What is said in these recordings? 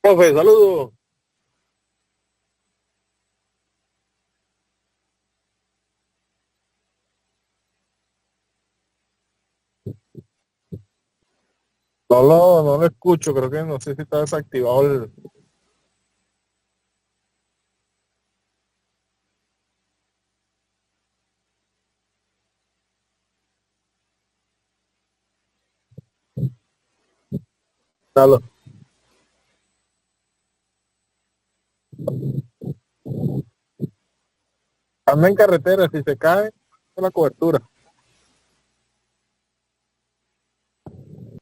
Profe, saludos. No lo escucho, creo que no sé si está desactivado el... Aló. Anda en carretera, si se cae, es la cobertura.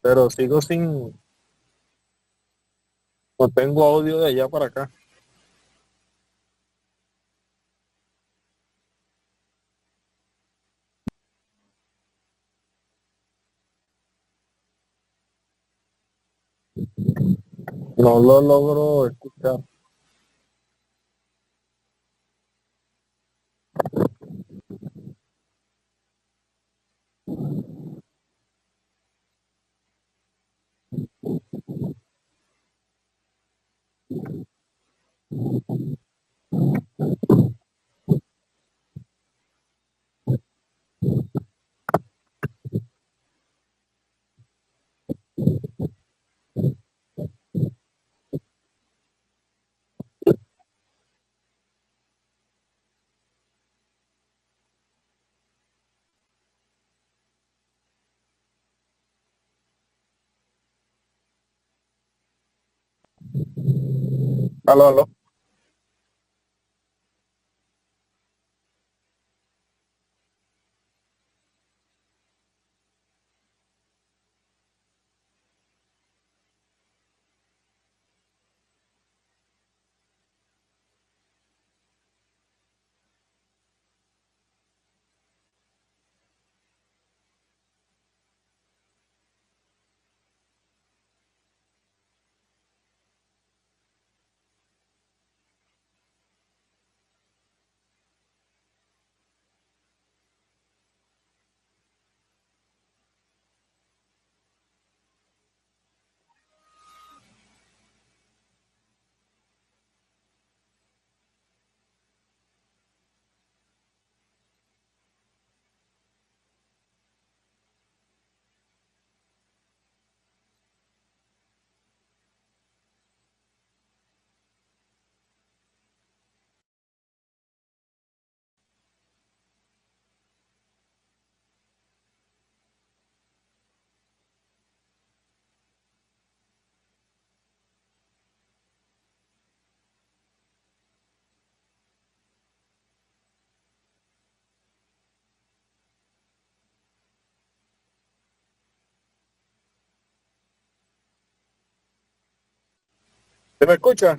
Pero sigo sin... No tengo audio de allá para acá. No lo logro escuchar. Aló. ¿Se me escucha?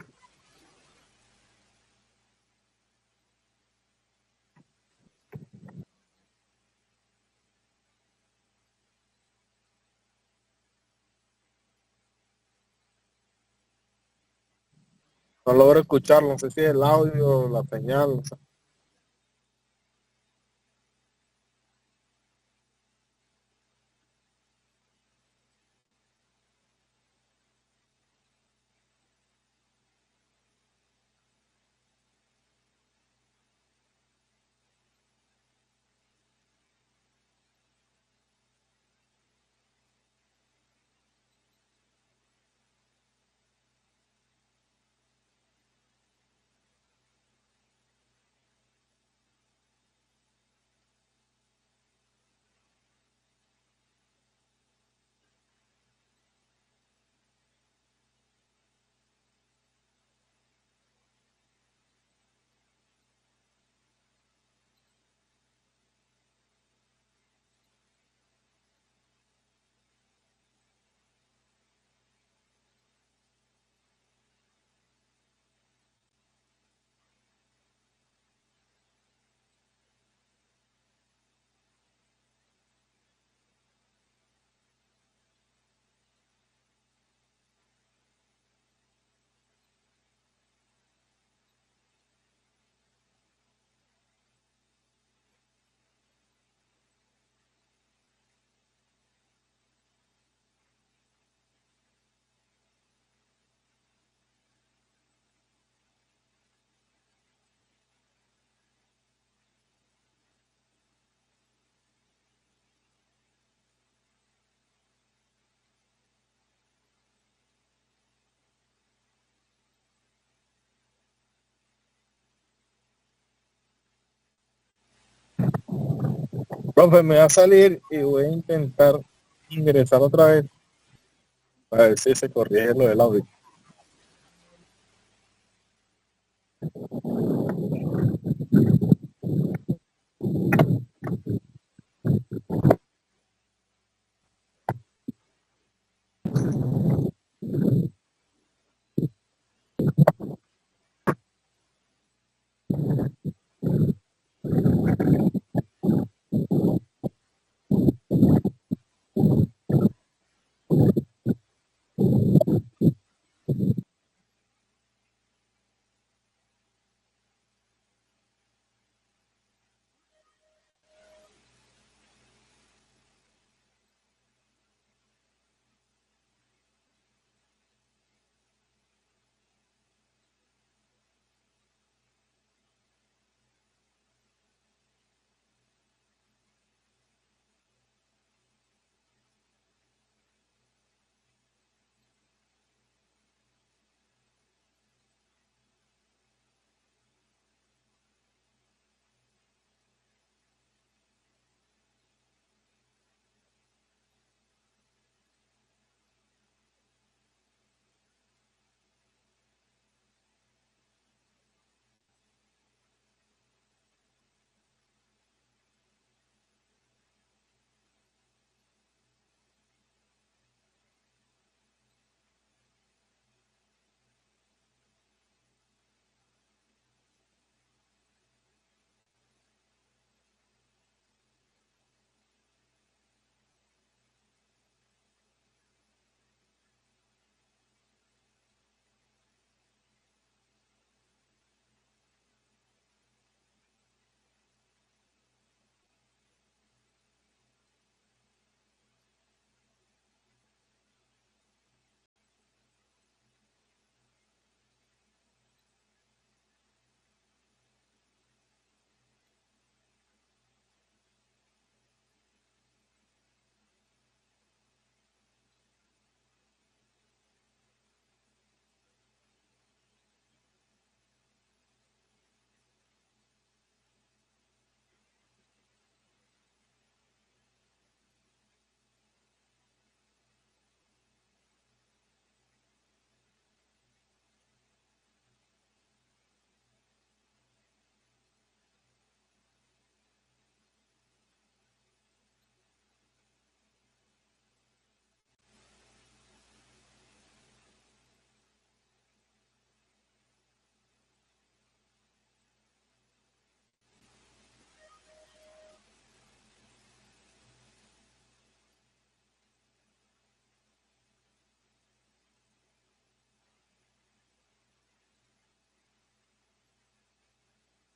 No logro escucharlo. No sé si es el audio o la señal. No sé. Profe, me va a salir y voy a intentar ingresar otra vez para ver si se corrige lo del audio.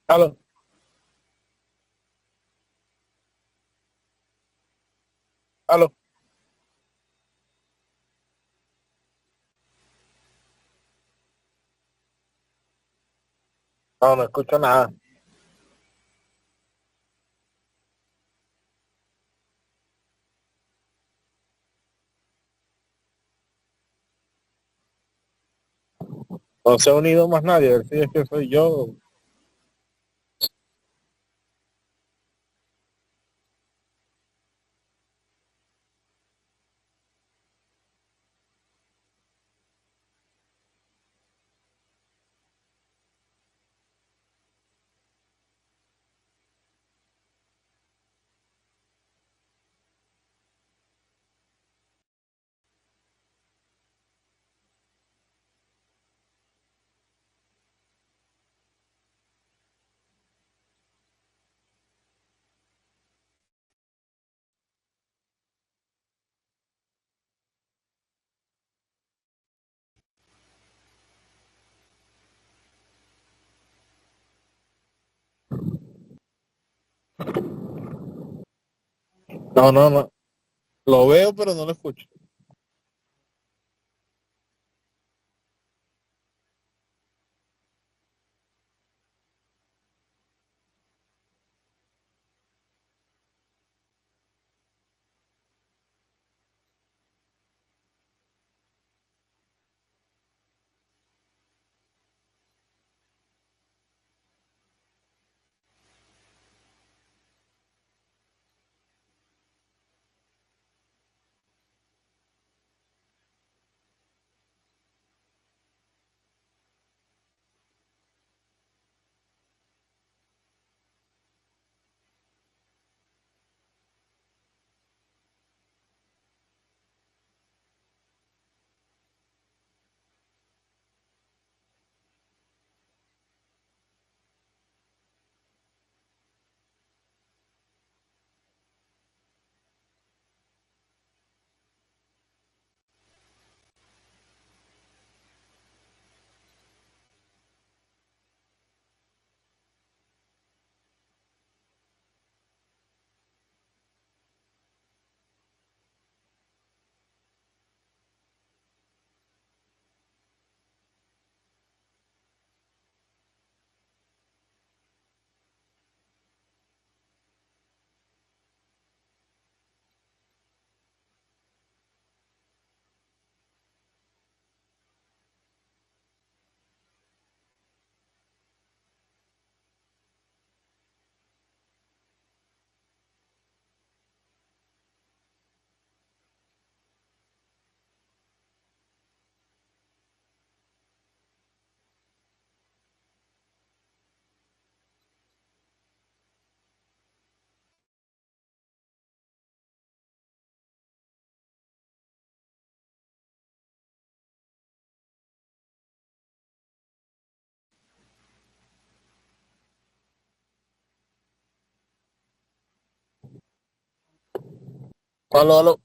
Aló, aló. No, no escucho nada. No se ha unido más nadie, a ver si es que soy yo. No, no, no. Lo veo, pero no lo escucho. Aló, aló.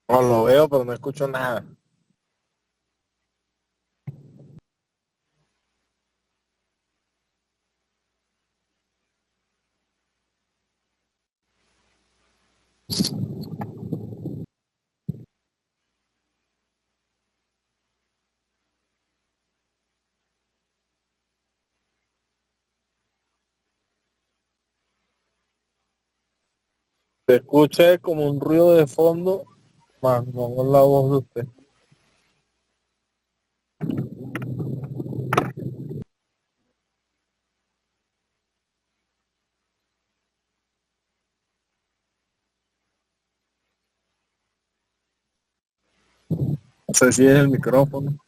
No lo veo, pero no escucho nada. Se escucha como un ruido de fondo, más no la voz de usted. No sé si es el micrófono.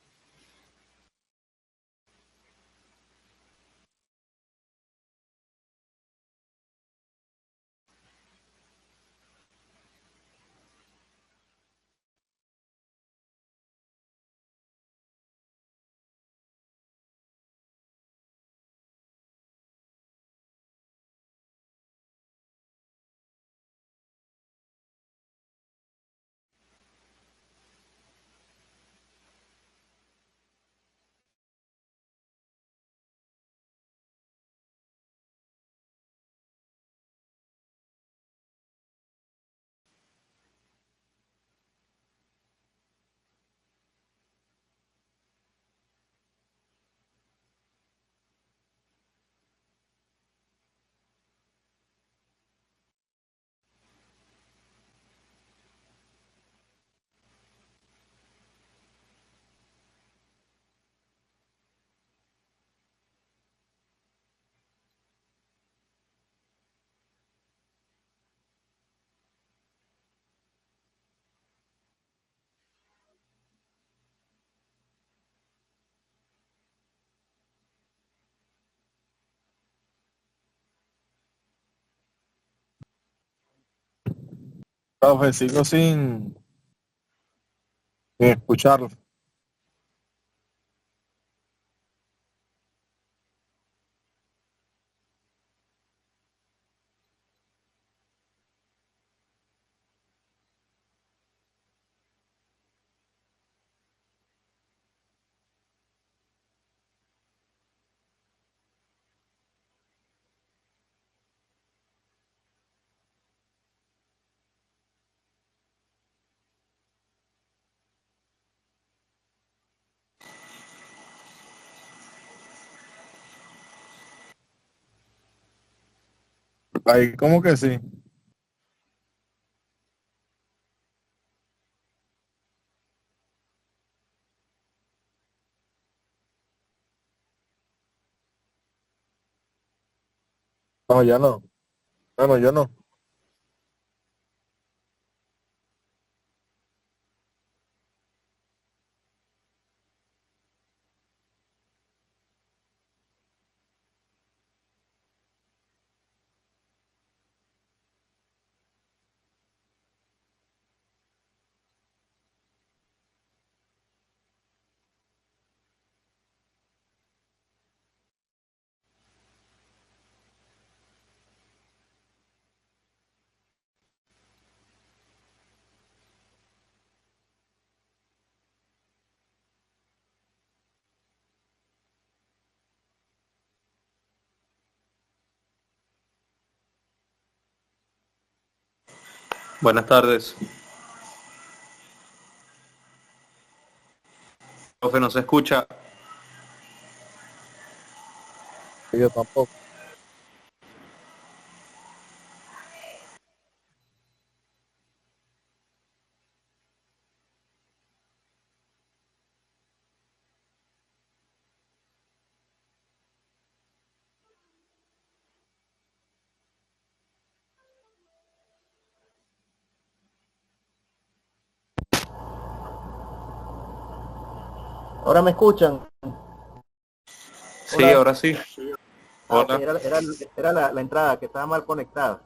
Profe, sigo sin escucharlo. Ahí como que sí. No, ya no. Bueno, yo no. Buenas tardes. Profe, no se escucha. Yo tampoco. Ahora me escuchan. Sí, Hola. ahora sí. Ok, Hola. era la entrada que estaba mal conectada.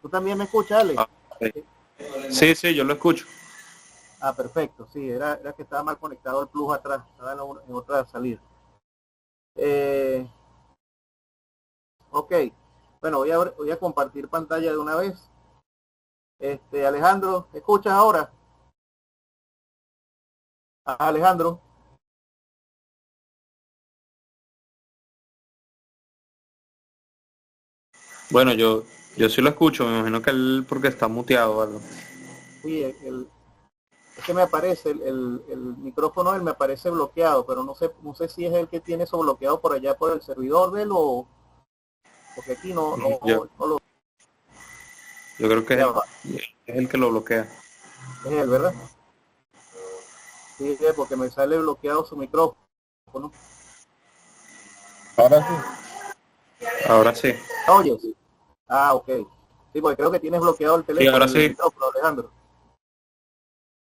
¿Tú también me escuchas, Ale? Ah, ok. Sí, sí, yo lo escucho. Perfecto. Sí, era que estaba mal conectado el plus atrás. Estaba en otra salida. Eh, ok. Bueno, voy a compartir pantalla de una vez. Alejandro, ¿me escuchas ahora? Alejandro. Bueno, yo sí lo escucho, me imagino que él porque está muteado o algo. Sí, es que me aparece el micrófono, él me aparece bloqueado, pero no sé si es el que tiene eso bloqueado por allá por el servidor de él o porque aquí no, no, Yo, no lo yo creo que ya va, es el que lo bloquea. es él, ¿verdad? Sí, porque me sale bloqueado su micrófono. Ahora sí. Ahora sí. Oye, sí. Ah, ok. Sí, porque creo que tienes bloqueado el Sí, teléfono, ahora el sí. micrófono, Alejandro.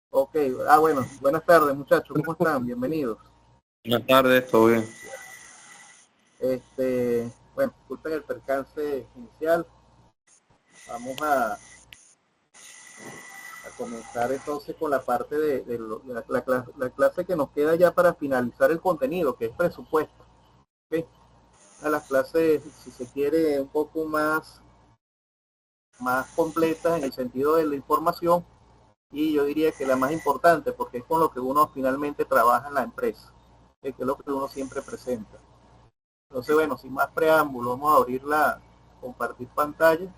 Ok, bueno, buenas tardes muchachos, ¿cómo están? Bienvenidos. Buenas tardes, todo bien. Bueno, disculpen el percance inicial. Vamos a comenzar entonces con la parte de la clase que nos queda ya para finalizar el contenido, que es presupuesto. ¿Okay? A las clases, si se quiere, un poco más completas en el sentido de la información, y yo diría que la más importante, porque es con lo que uno finalmente trabaja en la empresa, que es lo que uno siempre presenta. Entonces, bueno, sin más preámbulo, vamos a abrir compartir pantalla.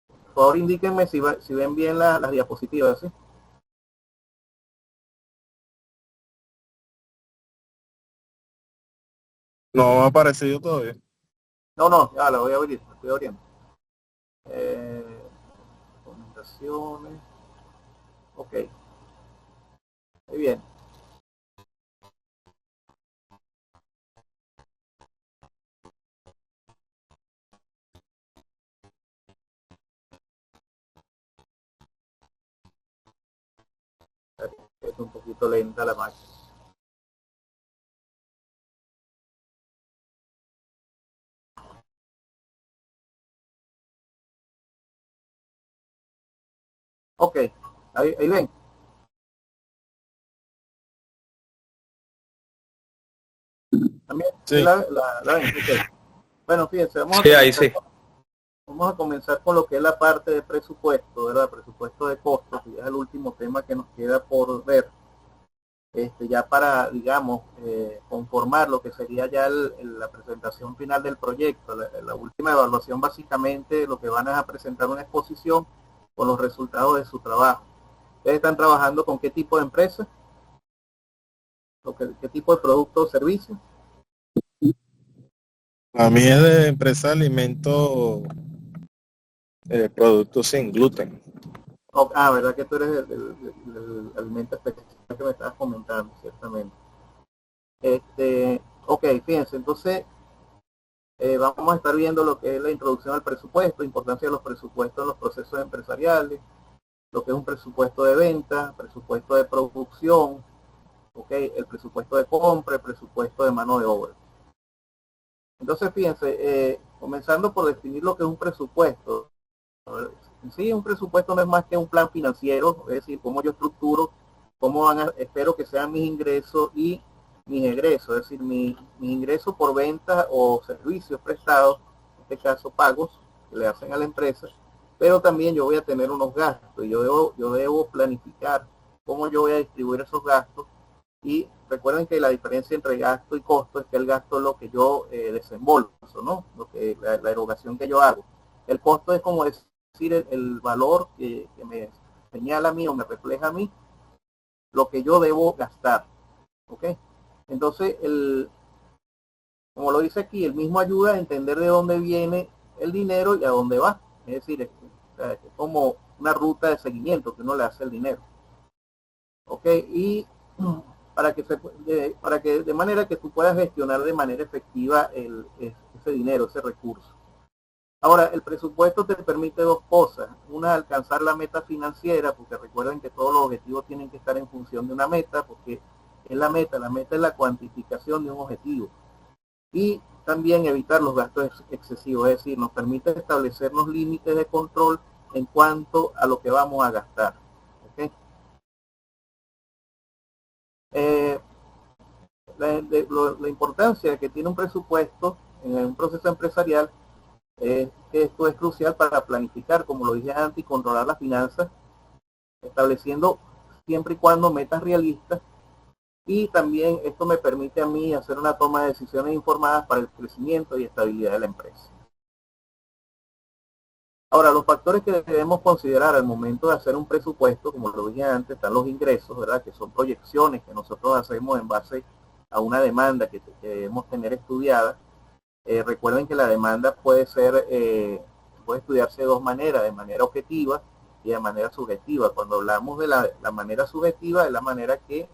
Por favor, indíquenme si ven bien las diapositivas, ¿sí? No me ha aparecido todavía. No, ya la voy a abrir, la estoy abriendo. Recomendaciones. Ok, muy bien. Es un poquito lenta la máquina. Ok, ahí ven. También Sí. la ven. Okay. Bueno, fíjense, Sí, ahí sí. vamos a comenzar con lo que es la parte de presupuesto, ¿verdad? Presupuesto de costos, que ya es el último tema que nos queda por ver. Ya para, digamos, conformar lo que sería ya la presentación final del proyecto, la última evaluación, básicamente lo que van a presentar una exposición con los resultados de su trabajo. ¿Ustedes están trabajando con qué tipo de empresa? ¿Qué tipo de producto o servicio? A mí es de empresa de alimentos, productos sin gluten. Verdad que tú eres el alimento específico que me estabas comentando, ciertamente. Ok, fíjense, entonces vamos a estar viendo lo que es la introducción al presupuesto, importancia de los presupuestos en los procesos empresariales, lo que es un presupuesto de venta, presupuesto de producción, okay, el presupuesto de compra, el presupuesto de mano de obra. Entonces, fíjense, comenzando por definir lo que es un presupuesto. Sí, un presupuesto no es más que un plan financiero, es decir, cómo yo estructuro, espero que sean mis ingresos y mis egresos, es decir, mis ingresos por ventas o servicios prestados, en este caso pagos que le hacen a la empresa, pero también yo voy a tener unos gastos, yo debo planificar cómo yo voy a distribuir esos gastos, y recuerden que la diferencia entre gasto y costo es que el gasto es lo que yo desembolso, ¿no? La erogación que yo hago. El costo es como decir el valor que me señala a mí o me refleja a mí lo que yo debo gastar, ¿ok? Entonces, como lo dice aquí, el mismo ayuda a entender de dónde viene el dinero y a dónde va. Es decir, es como una ruta de seguimiento que uno le hace el dinero, ¿ok? Y para que de manera que tú puedas gestionar de manera efectiva ese dinero, ese recurso. Ahora, el presupuesto te permite dos cosas. Una, alcanzar la meta financiera, porque recuerden que todos los objetivos tienen que estar en función de una meta, porque es la meta es la cuantificación de un objetivo. Y también evitar los gastos excesivos, es decir, nos permite establecer los límites de control en cuanto a lo que vamos a gastar. ¿Okay? Eh, la importancia que tiene un presupuesto en un proceso empresarial es que esto es crucial para planificar, como lo dije antes, y controlar las finanzas, estableciendo siempre y cuando metas realistas, y también esto me permite a mí hacer una toma de decisiones informadas para el crecimiento y estabilidad de la empresa. Ahora, los factores que debemos considerar al momento de hacer un presupuesto, como lo dije antes, están los ingresos, ¿verdad? Que son proyecciones que nosotros hacemos en base a una demanda que debemos tener estudiada. Recuerden que la demanda puede estudiarse de dos maneras, de manera objetiva y de manera subjetiva. Cuando hablamos de la manera subjetiva, es la manera que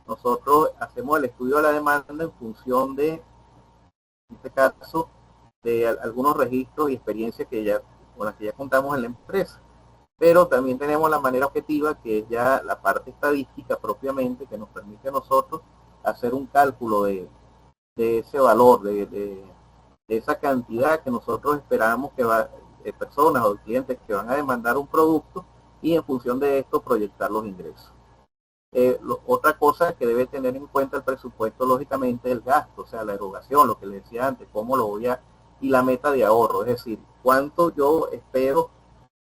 nosotros hacemos el estudio de la demanda en función de, en este caso, de algunos registros y experiencias con las que ya contamos en la empresa. Pero también tenemos la manera objetiva, que es ya la parte estadística propiamente, que nos permite a nosotros hacer un cálculo de ese valor, de esa cantidad que nosotros esperamos que de personas o de clientes que van a demandar un producto, y en función de esto proyectar los ingresos. Otra cosa que debe tener en cuenta el presupuesto, lógicamente, es el gasto, o sea, la erogación, lo que le decía antes, cómo lo voy a, y la meta de ahorro, es decir, cuánto yo espero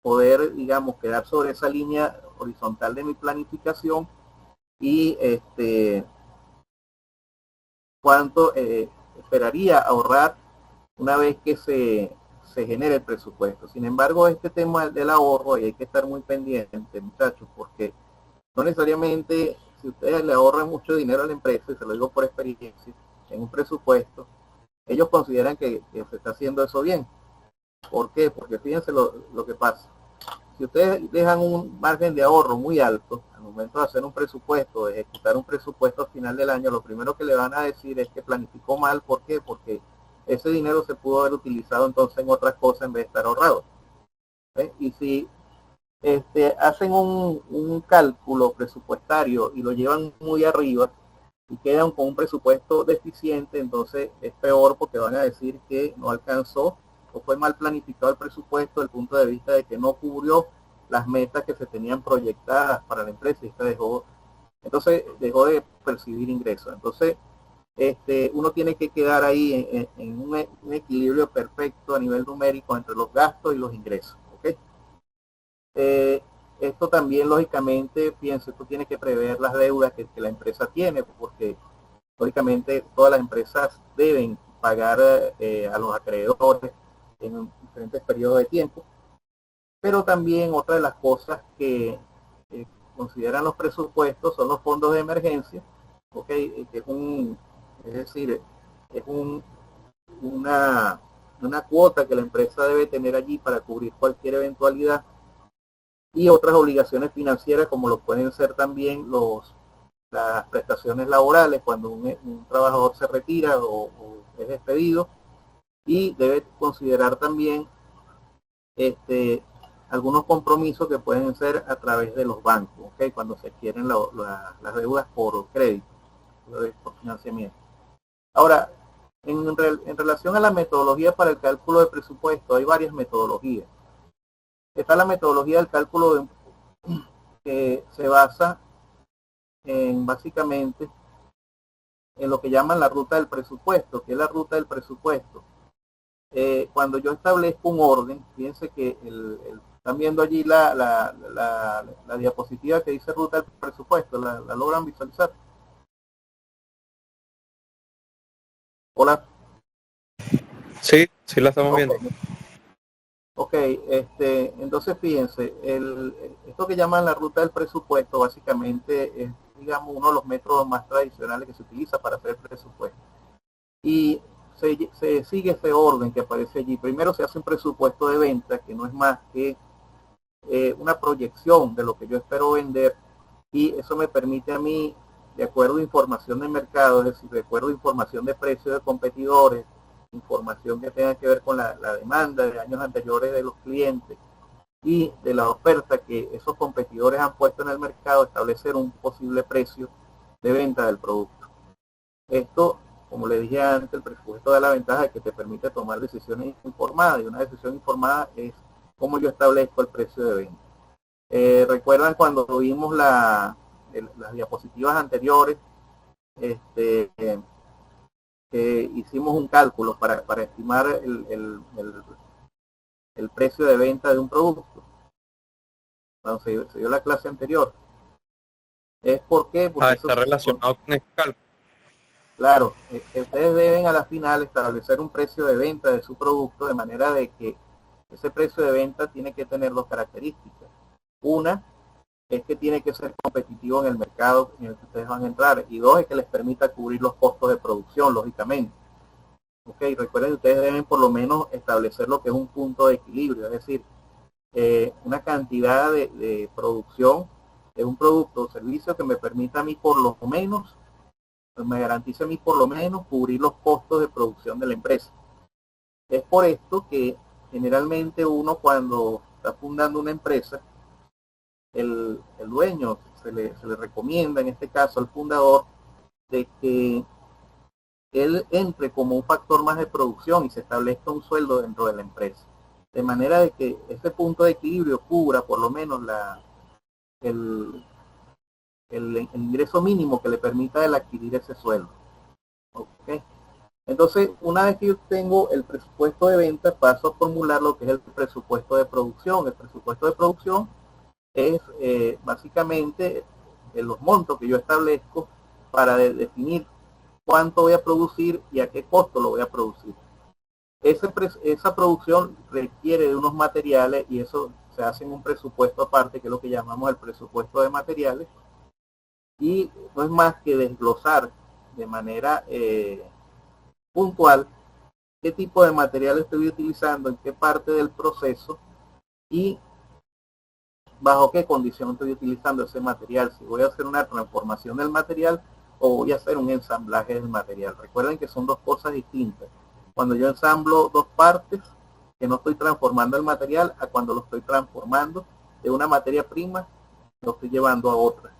poder, digamos, quedar sobre esa línea horizontal de mi planificación, y cuánto esperaría ahorrar una vez que se genere el presupuesto. Sin embargo, este tema del ahorro, y hay que estar muy pendiente, muchachos, porque no necesariamente, si ustedes le ahorran mucho dinero a la empresa, y se lo digo por experiencia, en un presupuesto, ellos consideran que se está haciendo eso bien. ¿Por qué? Porque fíjense lo que pasa. Si ustedes dejan un margen de ahorro muy alto, al momento de hacer un presupuesto, de ejecutar un presupuesto al final del año, lo primero que le van a decir es que planificó mal. ¿Por qué? Porque ese dinero se pudo haber utilizado entonces en otras cosas en vez de estar ahorrado. Y si hacen un cálculo presupuestario y lo llevan muy arriba y quedan con un presupuesto deficiente, entonces es peor, porque van a decir que no alcanzó o fue mal planificado el presupuesto desde el punto de vista de que no cubrió las metas que se tenían proyectadas para la empresa, y entonces dejó de percibir ingresos. Entonces uno tiene que quedar ahí en un equilibrio perfecto a nivel numérico entre los gastos y los ingresos. ¿Okay? Esto también, lógicamente, pienso, esto tiene que prever las deudas que la empresa tiene, porque lógicamente todas las empresas deben pagar a los acreedores en diferentes periodos de tiempo. Pero también otra de las cosas que consideran los presupuestos son los fondos de emergencia, ¿okay? Es decir, es una cuota que la empresa debe tener allí para cubrir cualquier eventualidad, y otras obligaciones financieras, como lo pueden ser también las prestaciones laborales cuando un trabajador se retira o es despedido, y debe considerar también algunos compromisos que pueden ser a través de los bancos, ¿okay? Cuando se adquieren las deudas por crédito, por financiamiento. Ahora, en relación a la metodología para el cálculo de presupuesto, hay varias metodologías. Está la metodología del cálculo que se basa básicamente en lo que llaman la ruta del presupuesto. ¿Qué es la ruta del presupuesto? Cuando yo establezco un orden, fíjense que están viendo allí la diapositiva que dice ruta del presupuesto, ¿la logran visualizar? Hola. Sí, sí la estamos viendo. Ok, entonces fíjense, esto que llaman la ruta del presupuesto básicamente es, digamos, uno de los métodos más tradicionales que se utiliza para hacer el presupuesto. Y se sigue ese orden que aparece allí. Primero se hace un presupuesto de venta, que no es más que una proyección de lo que yo espero vender, y eso me permite a mí, de acuerdo a información de mercado, es decir, de acuerdo a información de precios de competidores, información que tenga que ver con la demanda de años anteriores de los clientes y de la oferta que esos competidores han puesto en el mercado, establecer un posible precio de venta del producto. Esto, como le dije antes, el presupuesto da la ventaja de que te permite tomar decisiones informadas, y una decisión informada es cómo yo establezco el precio de venta. ¿Recuerdan cuando vimos las diapositivas anteriores? Hicimos un cálculo para estimar el precio de venta de un producto. Cuando se dio la clase anterior. ¿Es por qué? Porque está relacionado con el cálculo. Claro, ustedes deben a la final establecer un precio de venta de su producto de manera de que ese precio de venta tiene que tener dos características. Una es que tiene que ser competitivo en el mercado en el que ustedes van a entrar, y dos es que les permita cubrir los costos de producción, lógicamente. Ok, recuerden que ustedes deben por lo menos establecer lo que es un punto de equilibrio, es decir, una cantidad de producción de un producto o servicio que me permita a mí por lo menos, me garantice a mí por lo menos cubrir los costos de producción de la empresa. Es por esto que generalmente uno cuando está fundando una empresa, el dueño se le recomienda, en este caso al fundador, de que él entre como un factor más de producción y se establezca un sueldo dentro de la empresa. De manera de que ese punto de equilibrio cubra por lo menos el ingreso mínimo que le permita el adquirir ese sueldo. ¿Okay? Entonces, una vez que yo tengo el presupuesto de venta, paso a formular lo que es el presupuesto de producción. El presupuesto de producción es básicamente los montos que yo establezco para definir cuánto voy a producir y a qué costo lo voy a producir. Esa producción requiere de unos materiales y eso se hace en un presupuesto aparte, que es lo que llamamos el presupuesto de materiales, y no es más que desglosar de manera puntual qué tipo de material estoy utilizando, en qué parte del proceso y bajo qué condición estoy utilizando ese material, si voy a hacer una transformación del material o voy a hacer un ensamblaje del material. Recuerden que son dos cosas distintas. Cuando yo ensamblo dos partes, que no estoy transformando el material, a cuando lo estoy transformando de una materia prima, lo estoy llevando a otra.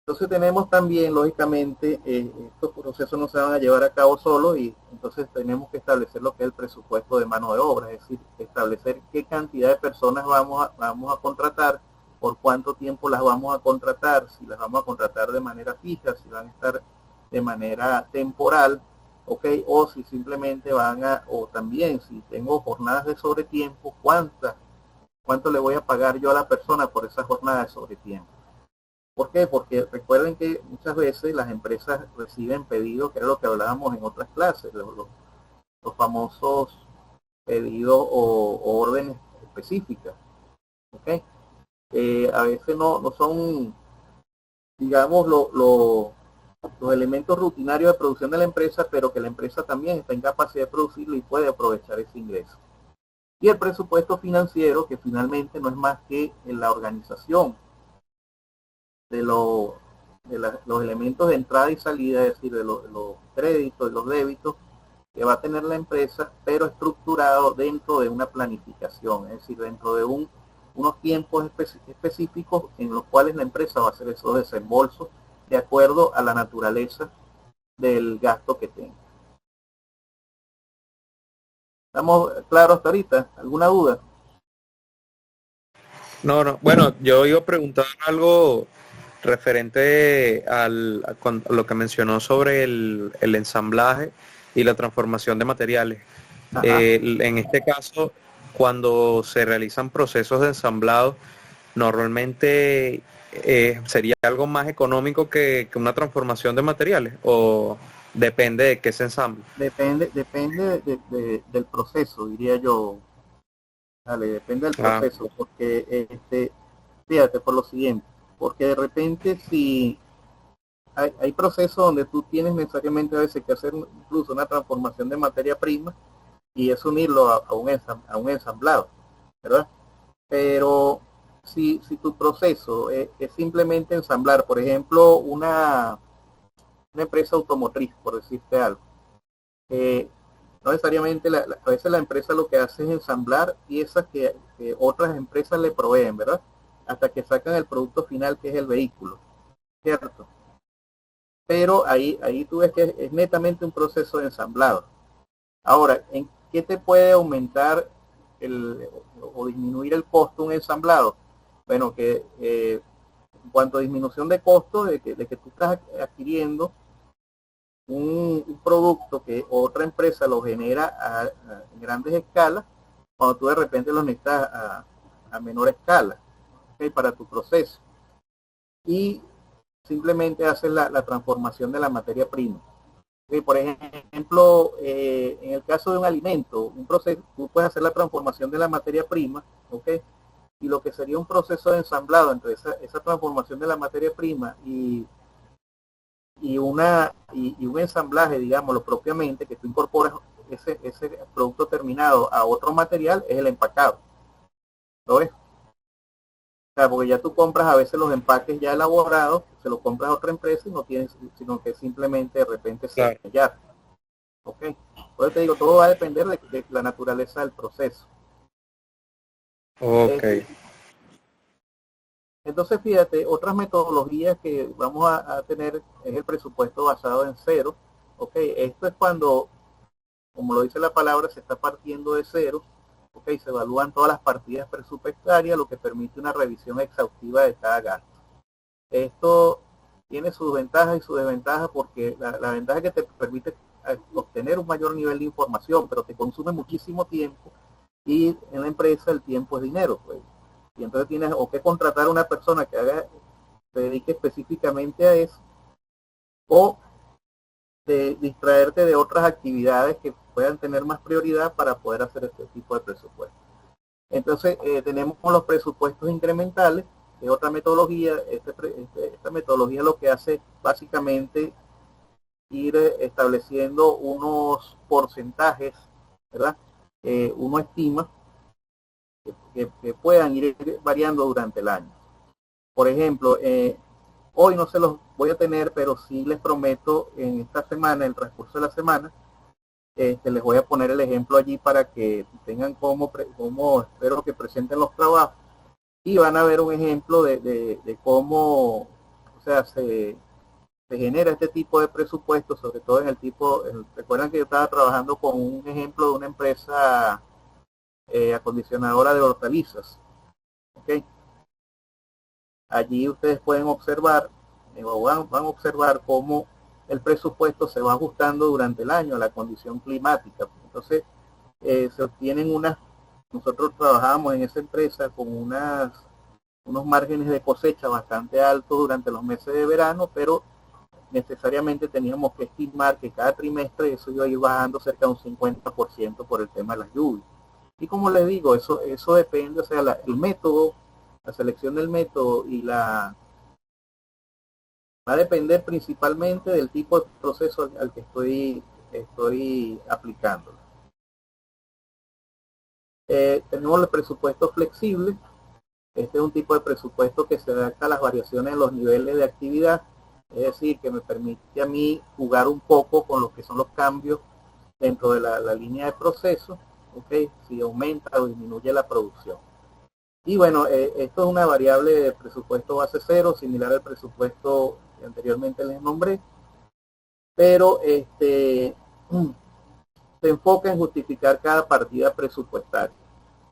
Entonces tenemos también, lógicamente, estos procesos no se van a llevar a cabo solos y entonces tenemos que establecer lo que es el presupuesto de mano de obra, es decir, establecer qué cantidad de personas vamos a contratar, por cuánto tiempo las vamos a contratar, si las vamos a contratar de manera fija, si van a estar de manera temporal, ok, o si simplemente o también si tengo jornadas de sobretiempo, cuánto le voy a pagar yo a la persona por esa jornada de sobretiempo. ¿Por qué? Porque recuerden que muchas veces las empresas reciben pedidos, que era lo que hablábamos en otras clases, los famosos pedidos o órdenes específicas. ¿Okay? A veces no son, digamos, los elementos rutinarios de producción de la empresa, pero que la empresa también está en capacidad de producirlo y puede aprovechar ese ingreso. Y el presupuesto financiero, que finalmente no es más que la organización de los elementos de entrada y salida, es decir, de los créditos y los débitos que va a tener la empresa, pero estructurado dentro de una planificación, es decir, dentro de unos tiempos específicos en los cuales la empresa va a hacer esos desembolsos de acuerdo a la naturaleza del gasto que tenga. ¿Estamos claros hasta ahorita? ¿Alguna duda? No, bueno, yo iba a preguntar algo referente a lo que mencionó sobre el ensamblaje y la transformación de materiales. En este caso, cuando se realizan procesos de ensamblado, normalmente sería algo más económico que una transformación de materiales, o depende de qué se ensamble. Depende del proceso, diría yo. Dale, depende del proceso, porque fíjate por lo siguiente, porque de repente si hay procesos donde tú tienes necesariamente a veces que hacer incluso una transformación de materia prima y es unirlo a un ensamblado, ¿verdad? Pero si tu proceso es simplemente ensamblar, por ejemplo, una empresa automotriz, por decirte algo, no necesariamente, a veces la empresa lo que hace es ensamblar piezas que otras empresas le proveen, ¿verdad? Hasta que sacan el producto final, que es el vehículo, ¿cierto? Pero ahí tú ves que es netamente un proceso de ensamblado. Ahora, ¿en qué te puede aumentar o disminuir el costo un ensamblado? Bueno, que en cuanto a disminución de costo, de que tú estás adquiriendo un producto que otra empresa lo genera a grandes escalas, cuando tú de repente lo necesitas a menor escala, ¿okay? Para tu proceso. Y simplemente haces la transformación de la materia prima. ¿Okay? Por ejemplo, en el caso de un alimento, un proceso, tú puedes hacer la transformación de la materia prima, ¿okay? Y lo que sería un proceso de ensamblado entre esa transformación de la materia prima y un ensamblaje, digámoslo propiamente, que tú incorporas ese producto terminado a otro material, es el empacado. ¿Lo ves? O sea, porque ya tú compras a veces los empaques ya elaborados, se los compras a otra empresa y no tienes, sino que simplemente de repente Claro. sellar. ¿Ok? Entonces te digo, todo va a depender de la naturaleza del proceso. Ok. Entonces, fíjate, otras metodologías que vamos a tener es el presupuesto basado en cero. ¿Ok? Esto es cuando, como lo dice la palabra, se está partiendo de cero. ¿Ok? Se evalúan todas las partidas presupuestarias, lo que permite una revisión exhaustiva de cada gasto. Esto tiene sus ventajas y sus desventajas, porque la ventaja es que te permite obtener un mayor nivel de información, pero te consume muchísimo tiempo, y en la empresa el tiempo es dinero, pues. Y entonces tienes o que contratar a una persona que se dedique específicamente a eso, o de distraerte de otras actividades que puedan tener más prioridad para poder hacer este tipo de presupuesto. Entonces tenemos los presupuestos incrementales, que es otra metodología. Esta metodología lo que hace básicamente ir estableciendo unos porcentajes, ¿verdad? Uno estima que puedan ir variando durante el año. Por ejemplo, hoy no se los voy a tener, pero sí les prometo en esta semana, en el transcurso de la semana, les voy a poner el ejemplo allí para que tengan cómo espero que presenten los trabajos, y van a ver un ejemplo de cómo, o sea, se genera este tipo de presupuesto, sobre todo en el tipo, recuerdan que yo estaba trabajando con un ejemplo de una empresa acondicionadora de hortalizas, ¿okay? Allí ustedes pueden observar, van a observar cómo el presupuesto se va ajustando durante el año a la condición climática. Entonces, se obtienen nosotros trabajamos en esa empresa con unos márgenes de cosecha bastante altos durante los meses de verano, pero necesariamente teníamos que estimar que cada trimestre eso iba a ir bajando cerca de un 50% por el tema de las lluvias. Y como les digo, eso depende, o sea, el método, la selección del método va a depender principalmente del tipo de proceso al que estoy aplicando. Tenemos el presupuesto flexible. Este es un tipo de presupuesto que se adapta a las variaciones en los niveles de actividad, es decir, que me permite a mí jugar un poco con lo que son los cambios dentro de la línea de proceso, ¿okay? Si aumenta o disminuye la producción. Y bueno, esto es una variable de presupuesto base cero, similar al presupuesto que anteriormente les nombré, pero se enfoca en justificar cada partida presupuestaria.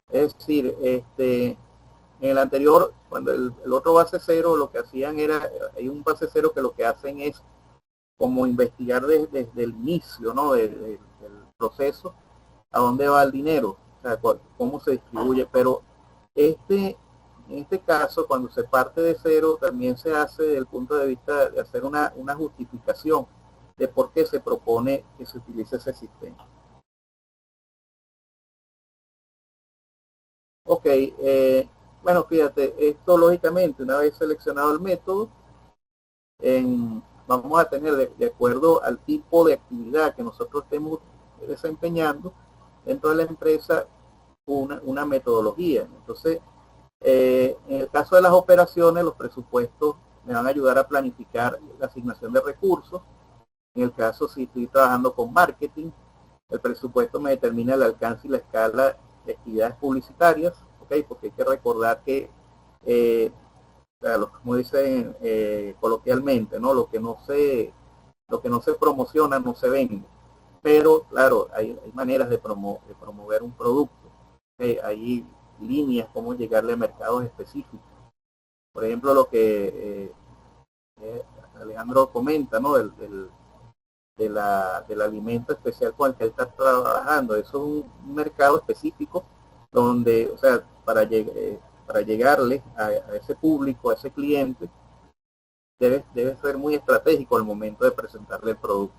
Es decir, en el anterior, cuando el otro base cero, lo que hacían hay un base cero que lo que hacen es como investigar desde el inicio, ¿no? Del proceso, a dónde va el dinero, o sea, cómo se distribuye, pero en este caso, cuando se parte de cero, también se hace desde el punto de vista de hacer una justificación de por qué se propone que se utilice ese sistema. Ok, bueno, fíjate, esto lógicamente, una vez seleccionado el método, vamos a tener de acuerdo al tipo de actividad que nosotros estemos desempeñando dentro de la empresa una metodología. Entonces, en el caso de las operaciones, los presupuestos me van a ayudar a planificar la asignación de recursos. En el caso, si estoy trabajando con marketing, el presupuesto me determina el alcance y la escala de actividades publicitarias, ¿okay? Porque hay que recordar que, como dicen coloquialmente, ¿no? Lo que no se promociona no se vende. Pero, claro, hay maneras de promover un producto. ¿Okay? Hay líneas, cómo llegarle a mercados específicos. Por ejemplo, lo que Alejandro comenta, ¿no? Del alimento especial con el que él está trabajando. Eso es un mercado específico donde, o sea, para llegarle a ese público, a ese cliente, debe ser muy estratégico al momento de presentarle el producto,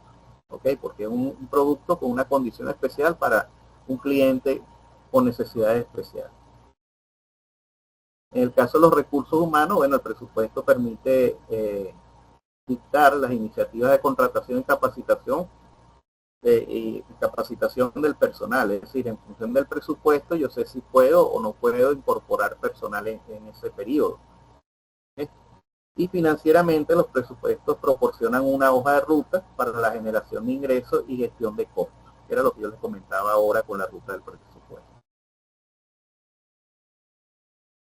¿ok? Porque es un producto con una condición especial para un cliente con necesidades especiales. En el caso de los recursos humanos, bueno, el presupuesto permite dictar las iniciativas de contratación y capacitación del personal, es decir, en función del presupuesto yo sé si puedo o no puedo incorporar personal en ese periodo. ¿Okay? Y financieramente los presupuestos proporcionan una hoja de ruta para la generación de ingresos y gestión de costos, que era lo que yo les comentaba ahora con la ruta del presupuesto.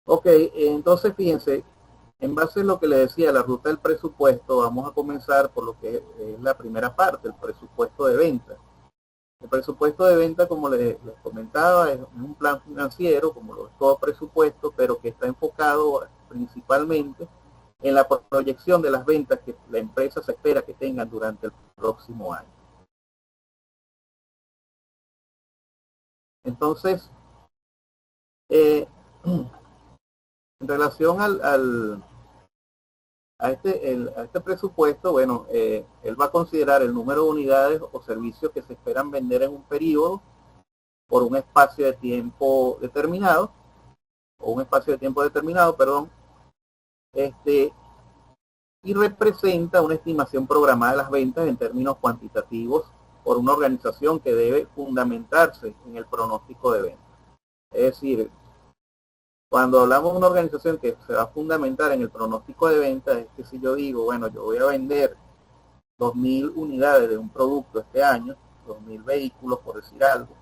Ok, entonces fíjense, en base a lo que le decía, la ruta del presupuesto, vamos a comenzar por lo que es la primera parte, el presupuesto de venta. El presupuesto de venta, como les comentaba, es un plan financiero, como lo es todo presupuesto, pero que está enfocado principalmente en la proyección de las ventas que la empresa se espera que tengan durante el próximo año. Entonces, en relación a este presupuesto, bueno, él va a considerar el número de unidades o servicios que se esperan vender en un periodo por un espacio de tiempo determinado, y representa una estimación programada de las ventas en términos cuantitativos por una organización que debe fundamentarse en el pronóstico de ventas. Es decir, cuando hablamos de una organización que se va a fundamentar en el pronóstico de ventas, es que si yo digo, bueno, yo voy a vender 2.000 unidades de un producto este año, 2.000 vehículos, por decir algo,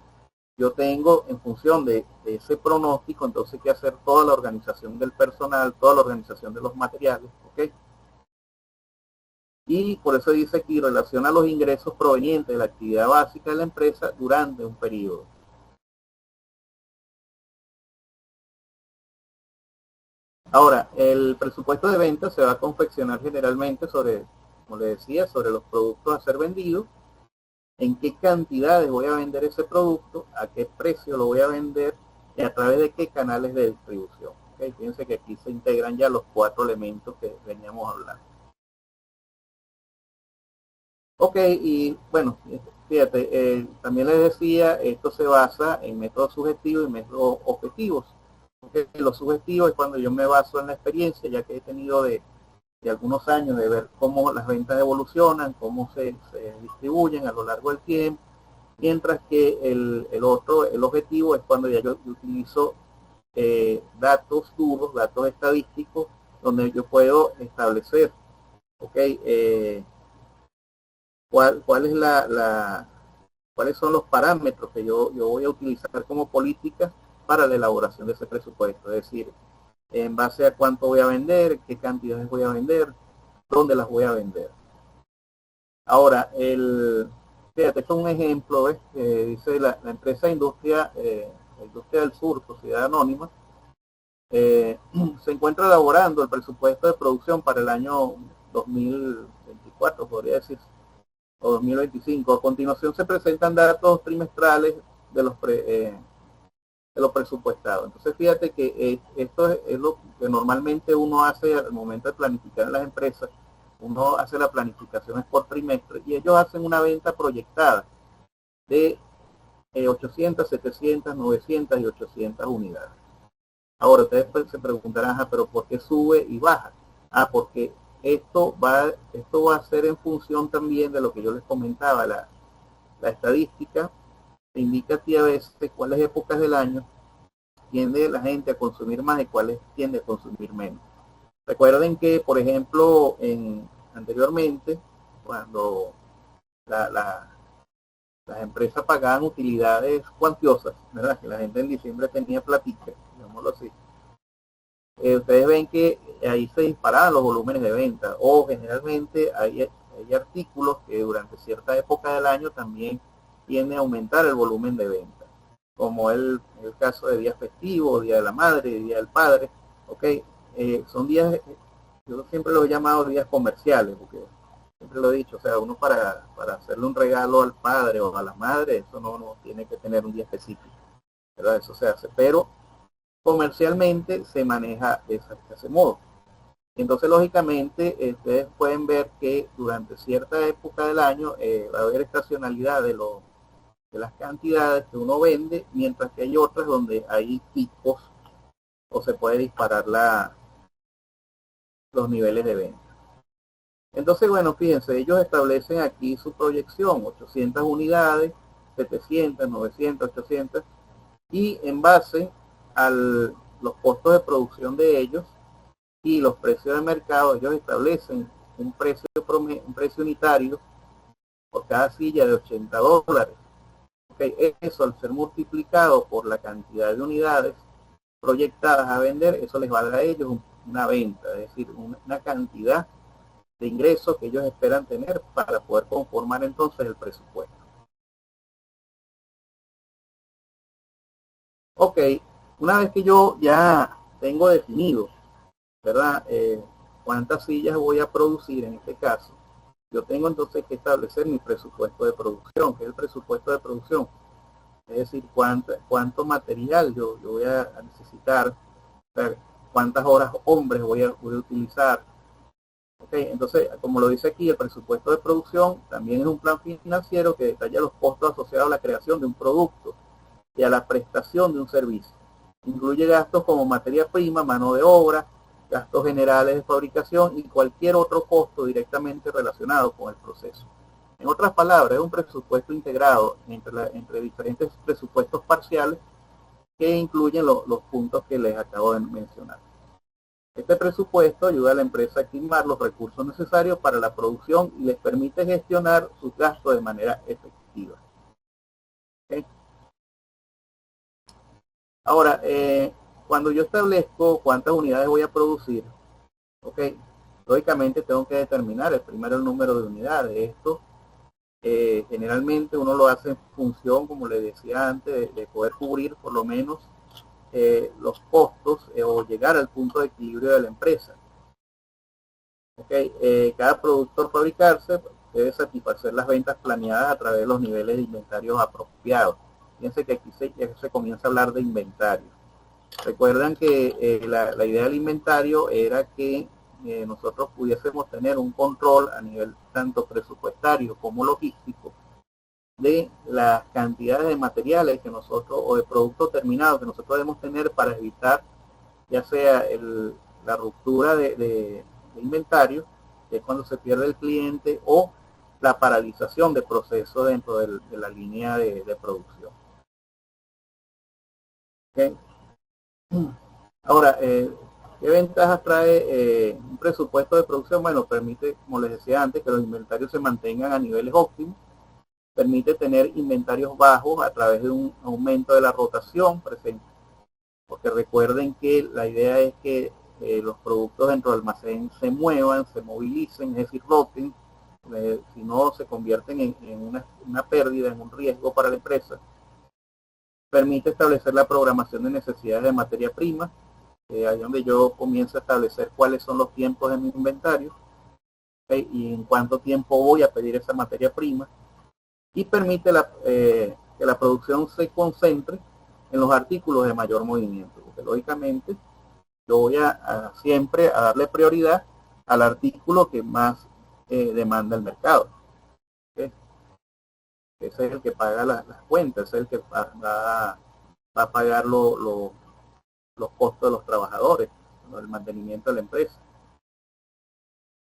yo tengo en función de ese pronóstico, entonces que hacer toda la organización del personal, toda la organización de los materiales, ¿ok? Y por eso dice aquí, relaciona los ingresos provenientes de la actividad básica de la empresa durante un periodo. Ahora, el presupuesto de ventas se va a confeccionar generalmente sobre, como le decía, sobre los productos a ser vendidos, en qué cantidades voy a vender ese producto, a qué precio lo voy a vender y a través de qué canales de distribución. ¿Okay? Fíjense que aquí se integran ya los 4 elementos que veníamos hablando. Ok, y bueno, fíjate, también les decía, esto se basa en métodos subjetivos y métodos objetivos. Okay, lo subjetivo es cuando yo me baso en la experiencia, ya que he tenido de algunos años de ver cómo las ventas evolucionan, cómo se distribuyen a lo largo del tiempo, mientras que el objetivo es cuando ya yo utilizo datos duros, datos estadísticos, donde yo puedo establecer, cuál es cuáles son los parámetros que yo voy a utilizar como políticas para la elaboración de ese presupuesto, es decir, en base a cuánto voy a vender, qué cantidades voy a vender, dónde las voy a vender. Ahora, fíjate, esto es un ejemplo, dice la empresa Industria del Sur, Sociedad Anónima, se encuentra elaborando el presupuesto de producción para el año 2024, podría decir, o 2025. A continuación se presentan datos trimestrales de lo presupuestado. Entonces fíjate que esto es lo que normalmente uno hace al momento de planificar en las empresas. Uno hace la planificación por trimestre y ellos hacen una venta proyectada de 800, 700, 900 y 800 unidades. Ahora ustedes se preguntarán, pero ¿por qué sube y baja? Porque esto va a ser en función también de lo que yo les comentaba, la estadística indica a veces cuáles épocas del año tiende la gente a consumir más y cuáles tiende a consumir menos. Recuerden que, por ejemplo, anteriormente, cuando las empresas pagaban utilidades cuantiosas, ¿verdad? Que la gente en diciembre tenía platica, digámoslo así. Ustedes ven que ahí se disparaban los volúmenes de venta, o generalmente hay artículos que durante cierta época del año también tiende a aumentar el volumen de venta, como el caso de días festivos, Día de la Madre, Día del Padre. Son días, yo siempre los he llamado días comerciales, porque siempre lo he dicho, o sea, uno para hacerle un regalo al padre o a la madre, eso no tiene que tener un día específico. ¿verdad? Eso se hace, pero comercialmente se maneja de ese modo. Entonces, lógicamente, ustedes pueden ver que durante cierta época del año va a haber estacionalidad de las cantidades que uno vende, mientras que hay otras donde hay picos o se puede disparar los niveles de venta. Entonces, bueno, fíjense, ellos establecen aquí su proyección, 800 unidades, 700, 900, 800, y en base a los costos de producción de ellos y los precios de mercado, ellos establecen un precio unitario por cada silla de $80. Okay, eso al ser multiplicado por la cantidad de unidades proyectadas a vender, eso les va a dar a ellos una venta, es decir, una cantidad de ingresos que ellos esperan tener para poder conformar entonces el presupuesto. Ok, una vez que yo ya tengo definido, ¿verdad? Cuántas sillas voy a producir en este caso, yo tengo entonces que establecer mi presupuesto de producción. ¿Qué es el presupuesto de producción? Es decir, cuánto material yo voy a necesitar, cuántas horas hombres voy a utilizar. Okay, entonces, como lo dice aquí, el presupuesto de producción también es un plan financiero que detalla los costos asociados a la creación de un producto y a la prestación de un servicio. Incluye gastos como materia prima, mano de obra, gastos generales de fabricación y cualquier otro costo directamente relacionado con el proceso. En otras palabras, es un presupuesto integrado entre diferentes presupuestos parciales que incluyen los puntos que les acabo de mencionar. Este presupuesto ayuda a la empresa a estimar los recursos necesarios para la producción y les permite gestionar sus gastos de manera efectiva. ¿Okay? Ahora, cuando yo establezco cuántas unidades voy a producir, okay, lógicamente tengo que determinar primero el número de unidades. Esto generalmente uno lo hace en función, como le decía antes, de poder cubrir por lo menos los costos o llegar al punto de equilibrio de la empresa. Okay, cada producto al fabricarse debe satisfacer las ventas planeadas a través de los niveles de inventarios apropiados. Fíjense que aquí se comienza a hablar de inventario. Recuerdan que la idea del inventario era que nosotros pudiésemos tener un control a nivel tanto presupuestario como logístico de las cantidades de materiales que nosotros o de productos terminados que nosotros debemos tener para evitar ya sea la ruptura de inventario, que es cuando se pierde el cliente, o la paralización de proceso dentro de la línea de producción. Okay. Ahora, ¿qué ventajas trae un presupuesto de producción? Bueno, permite, como les decía antes, que los inventarios se mantengan a niveles óptimos, permite tener inventarios bajos a través de un aumento de la rotación presente. Porque recuerden que la idea es que los productos dentro del almacén se muevan, se movilicen, es decir, roten, si no se convierten en una pérdida, en un riesgo para la empresa. Permite establecer la programación de necesidades de materia prima, ahí donde yo comienzo a establecer cuáles son los tiempos de mi inventario, ¿okay? Y en cuánto tiempo voy a pedir esa materia prima, y permite que la producción se concentre en los artículos de mayor movimiento, porque lógicamente yo voy siempre a darle prioridad al artículo que más demanda el mercado. ¿Okay? Ese es el que paga las cuentas, ese es el que va a pagar los costos de los trabajadores, el mantenimiento de la empresa.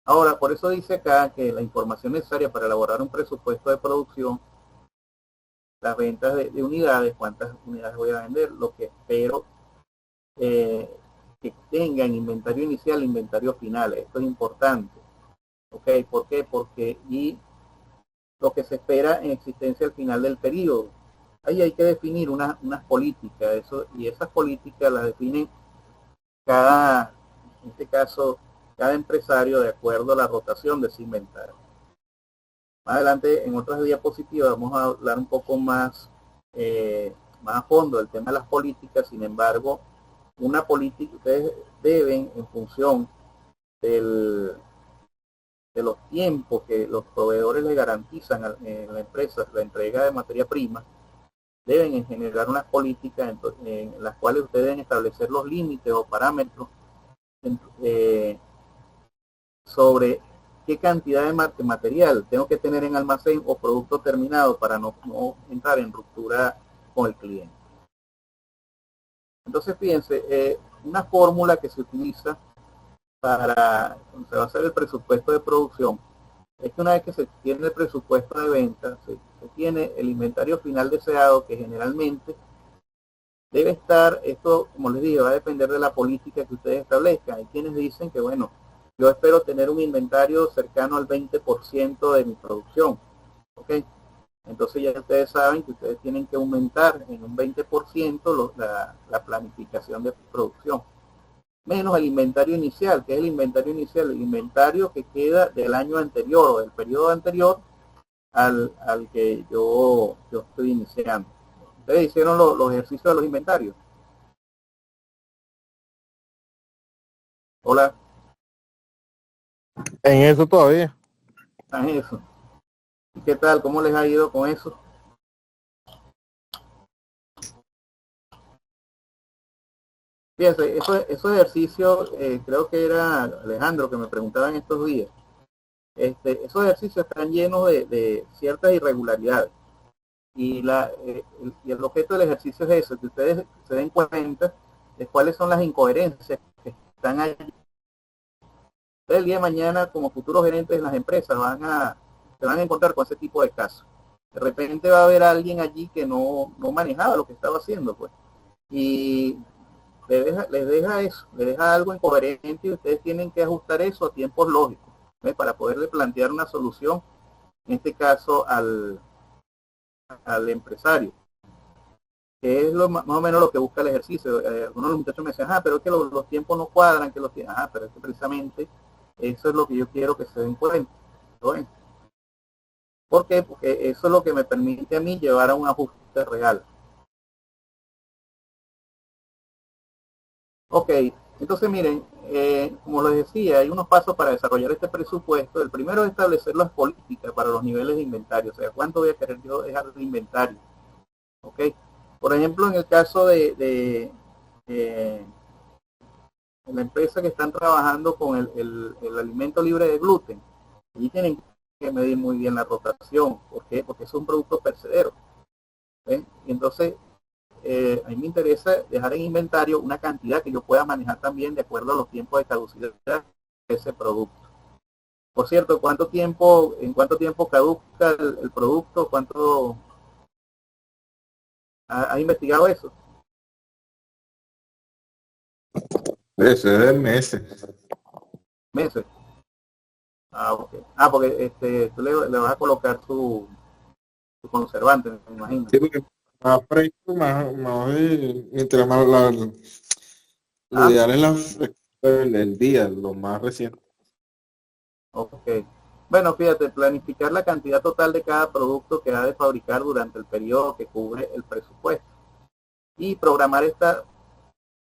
Ahora, por eso dice acá que la información necesaria para elaborar un presupuesto de producción, las ventas de unidades, cuántas unidades voy a vender, lo que espero que tengan inventario inicial e inventario final. Esto es importante. ¿Okay? ¿Por qué? Porque y lo que se espera en existencia al final del periodo. Ahí hay que definir unas políticas, y esas políticas las definen en este caso, cada empresario de acuerdo a la rotación de su inventario. Más adelante, en otras diapositivas, vamos a hablar un poco más a fondo del tema de las políticas. Sin embargo, una política, ustedes deben, en función de los tiempos que los proveedores le garantizan a la empresa la entrega de materia prima, deben generar unas políticas en las cuales ustedes deben establecer los límites o parámetros sobre qué cantidad de material tengo que tener en almacén o producto terminado para no entrar en ruptura con el cliente. Entonces, fíjense, una fórmula que se utiliza para cuando se va a hacer el presupuesto de producción es que una vez que se tiene el presupuesto de venta, se tiene el inventario final deseado, que generalmente debe estar, esto como les digo, va a depender de la política que ustedes establezcan. Hay quienes dicen que, bueno, yo espero tener un inventario cercano al 20% de mi producción, ¿ok? Entonces ya ustedes saben que ustedes tienen que aumentar en un 20% la planificación de producción, menos el inventario inicial. ¿Qué es el inventario inicial? El inventario que queda del año anterior o del periodo anterior al que yo estoy iniciando. Ustedes hicieron los ejercicios de los inventarios. Hola. En eso todavía. ¿Están en eso? ¿Y qué tal? ¿Cómo les ha ido con eso? Fíjense, esos ejercicios, creo que era Alejandro que me preguntaba en estos días. Esos ejercicios están llenos de ciertas irregularidades. Y el objeto del ejercicio es eso, que ustedes se den cuenta de cuáles son las incoherencias que están allí. Ustedes el día de mañana, como futuros gerentes de las empresas, se van a encontrar con ese tipo de casos. De repente va a haber alguien allí que no manejaba lo que estaba haciendo, pues. Y les deja eso, les deja algo incoherente y ustedes tienen que ajustar eso a tiempos lógicos, ¿ves? Para poderle plantear una solución, en este caso al empresario, que es más o menos lo que busca el ejercicio. Algunos de los muchachos me decían, pero es que los tiempos no cuadran, pero es que precisamente eso es lo que yo quiero que se den cuenta. ¿Ven? ¿Por qué? Porque eso es lo que me permite a mí llevar a un ajuste real. Ok, entonces miren, como les decía, hay unos pasos para desarrollar este presupuesto. El primero es establecer las políticas para los niveles de inventario, o sea, cuánto voy a querer yo dejar de inventario. Ok, por ejemplo, en el caso de la empresa que están trabajando con el alimento libre de gluten, allí tienen que medir muy bien la rotación. ¿Por qué? Porque es un producto perecedero. ¿Ven? Y entonces, a mí me interesa dejar en inventario una cantidad que yo pueda manejar también de acuerdo a los tiempos de caducidad de ese producto. Por cierto, ¿en cuánto tiempo caduca el producto? ¿Cuánto ha investigado eso? Eso es de meses. Meses. Ok. Porque tú le vas a colocar su conservante, me imagino. Sí, porque más fresco, mientras más lo ideal es la frescura del día, lo más reciente. Ok. Bueno, fíjate, planificar la cantidad total de cada producto que ha de fabricar durante el periodo que cubre el presupuesto y programar esta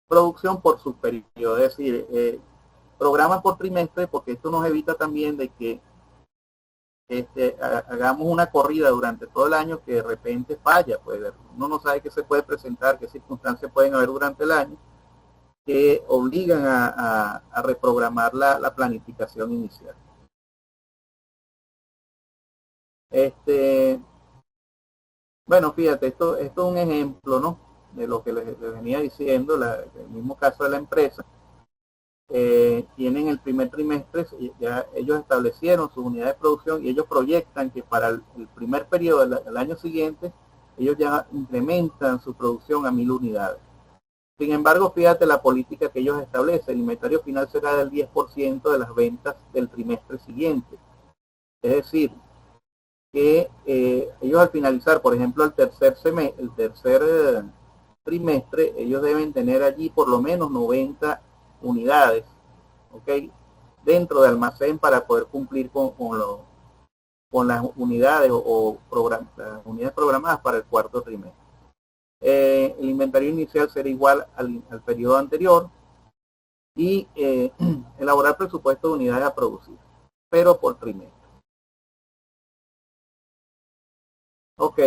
producción por su periodo, es decir, programa por trimestre, porque esto nos evita también de que hagamos una corrida durante todo el año que de repente falla, pues uno no sabe qué se puede presentar, qué circunstancias pueden haber durante el año que obligan a reprogramar la planificación inicial. Bueno, fíjate, esto es un ejemplo, ¿no? De lo que les venía diciendo, el mismo caso de la empresa. Tienen el primer trimestre, ya ellos establecieron su unidad de producción y ellos proyectan que para el primer periodo del año siguiente, ellos ya incrementan su producción a 1000 unidades. Sin embargo, fíjate la política que ellos establecen, el inventario final será del 10% de las ventas del trimestre siguiente. Es decir, que ellos al finalizar, por ejemplo, el tercer trimestre, ellos deben tener allí por lo menos 90 unidades, ¿ok? Dentro de almacén para poder cumplir con las unidades las unidades programadas para el cuarto trimestre. El inventario inicial será igual al periodo anterior y elaborar presupuesto de unidades a producir, pero por trimestre. Ok,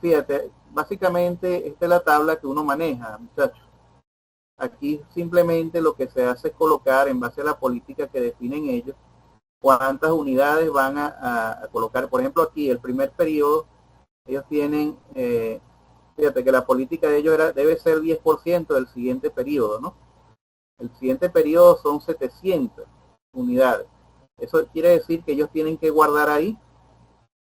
fíjate, básicamente esta es la tabla que uno maneja, muchachos. Aquí simplemente lo que se hace es colocar en base a la política que definen ellos, cuántas unidades van a colocar. Por ejemplo, aquí el primer periodo, ellos tienen, fíjate que la política de ellos debe ser 10% del siguiente periodo, ¿no? El siguiente periodo son 700 unidades. Eso quiere decir que ellos tienen que guardar ahí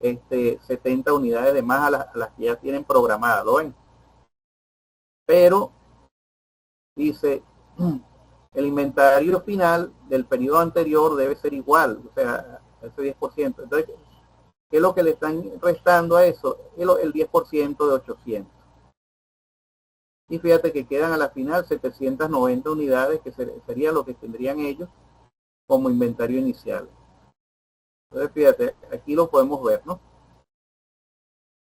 70 unidades de más a las que ya tienen programadas, ¿lo ven? Pero dice, el inventario final del periodo anterior debe ser igual, o sea, ese 10%. Entonces, ¿qué es lo que le están restando a eso? El 10% de 800. Y fíjate que quedan a la final 790 unidades, que sería lo que tendrían ellos como inventario inicial. Entonces, fíjate, aquí lo podemos ver, ¿no?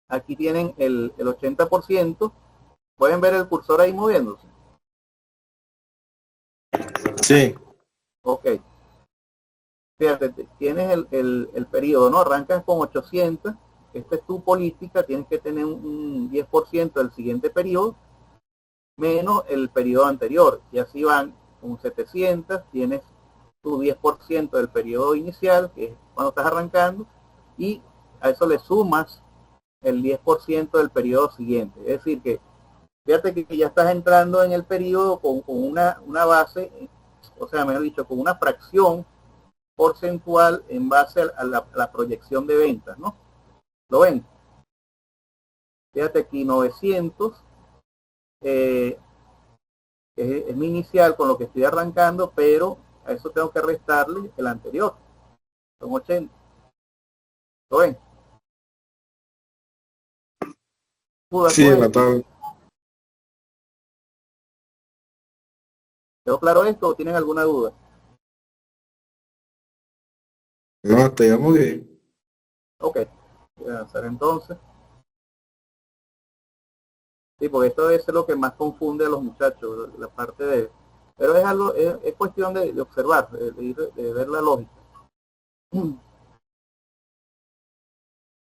Aquí tienen el 80%. ¿Pueden ver el cursor ahí moviéndose? Sí. Ok. Fíjate, tienes el periodo, ¿no? Arrancas con 800. Esta es tu política. Tienes que tener un 10% del siguiente periodo menos el periodo anterior. Y así van con 700. Tienes tu 10% del periodo inicial, que es cuando estás arrancando, y a eso le sumas el 10% del periodo siguiente. Es decir, que fíjate que ya estás entrando en el periodo con una base, o sea, mejor dicho, con una fracción porcentual en base a la proyección de ventas, ¿no? ¿Lo ven? Fíjate aquí, 900 es mi inicial con lo que estoy arrancando, pero a eso tengo que restarle el anterior. Son 80. ¿Lo ven? Sí, la tabla. ¿Quedó claro esto o tienen alguna duda? No, te llamo bien. Ok, voy a avanzar entonces. Sí, porque esto es lo que más confunde a los muchachos, la parte de... Pero es algo, es cuestión de observar, de ver la lógica.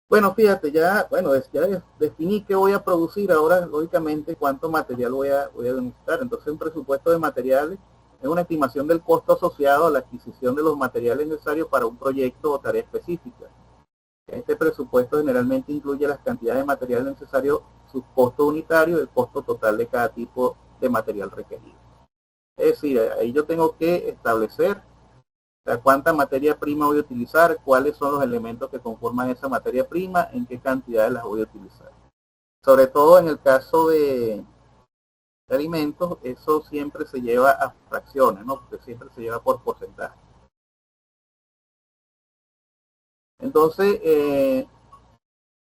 Bueno, fíjate, ya definí que voy a producir, ahora lógicamente cuánto material voy a necesitar. Entonces un presupuesto de materiales es una estimación del costo asociado a la adquisición de los materiales necesarios para un proyecto o tarea específica. Este presupuesto generalmente incluye las cantidades de material necesario, sus costos unitarios y el costo total de cada tipo de material requerido. Es decir, ahí yo tengo que establecer cuánta materia prima voy a utilizar, cuáles son los elementos que conforman esa materia prima, en qué cantidades las voy a utilizar. Sobre todo en el caso de alimentos, eso siempre se lleva a fracciones, ¿no? Porque siempre se lleva por porcentaje. Entonces,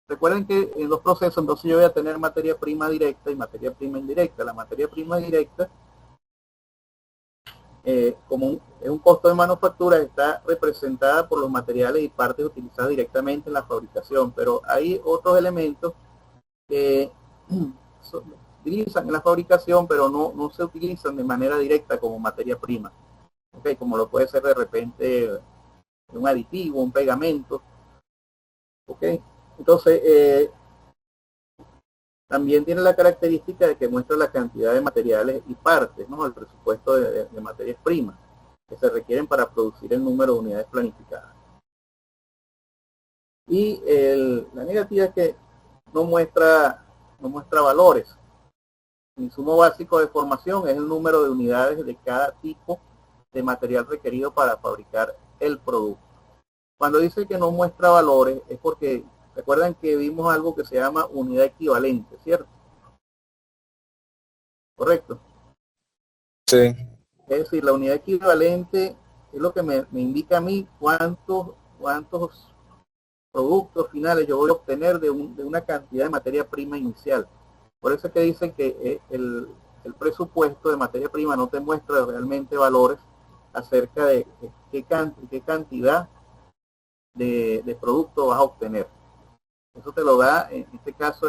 recuerden que en los procesos, entonces yo voy a tener materia prima directa y materia prima indirecta. La materia prima directa, como es un costo de manufactura, está representada por los materiales y partes utilizadas directamente en la fabricación, pero hay otros elementos que se utilizan en la fabricación, pero no se utilizan de manera directa como materia prima, ¿okay? Como lo puede ser de repente un aditivo, un pegamento, ¿ok? Entonces, también tiene la característica de que muestra la cantidad de materiales y partes, ¿no? El presupuesto de materias primas que se requieren para producir el número de unidades planificadas. Y la negativa es que no muestra valores. El insumo básico de formación es el número de unidades de cada tipo de material requerido para fabricar el producto. Cuando dice que no muestra valores es porque recuerdan que vimos algo que se llama unidad equivalente, ¿cierto? ¿Correcto? Sí. Es decir, la unidad equivalente es lo que me indica a mí cuántos productos finales yo voy a obtener de una cantidad de materia prima inicial. Por eso es que dicen que el presupuesto de materia prima no te muestra realmente valores acerca de qué cantidad de producto vas a obtener. Eso te lo da, en este caso,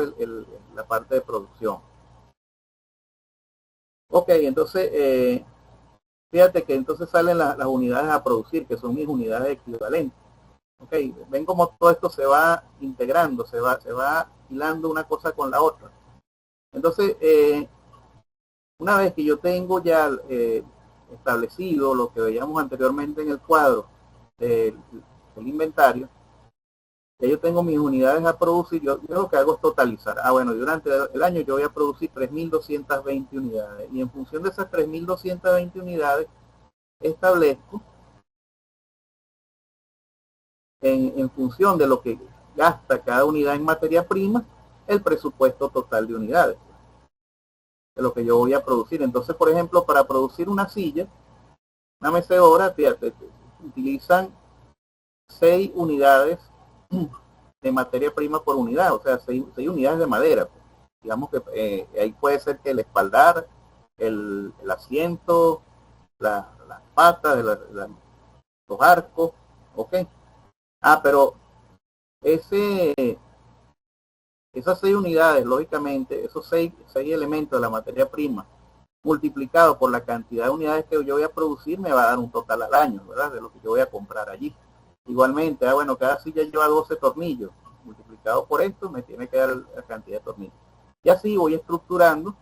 la parte de producción. Ok, entonces, fíjate que entonces salen las unidades a producir, que son mis unidades equivalentes. Ok, ven cómo todo esto se va integrando, se va alquilando una cosa con la otra. Entonces, una vez que yo tengo ya establecido lo que veíamos anteriormente en el cuadro del inventario, ya yo tengo mis unidades a producir, yo lo que hago es totalizar. Bueno, durante el año yo voy a producir 3.220 unidades y en función de esas 3.220 unidades establezco en función de lo que gasta cada unidad en materia prima, el presupuesto total de unidades, de lo que yo voy a producir. Entonces, por ejemplo, para producir una silla, una mecedora, fíjate, utilizan 6 unidades de materia prima por unidad, o sea, 6 unidades de madera. Digamos que ahí puede ser que el espaldar, el asiento, las patas, los arcos, ok. Pero esas 6 unidades, lógicamente, esos 6 elementos de la materia prima, multiplicado por la cantidad de unidades que yo voy a producir, me va a dar un total al año, ¿verdad? De lo que yo voy a comprar allí. Igualmente, bueno, cada silla lleva 12 tornillos, multiplicado por esto, me tiene que dar la cantidad de tornillos. Y así voy estructurando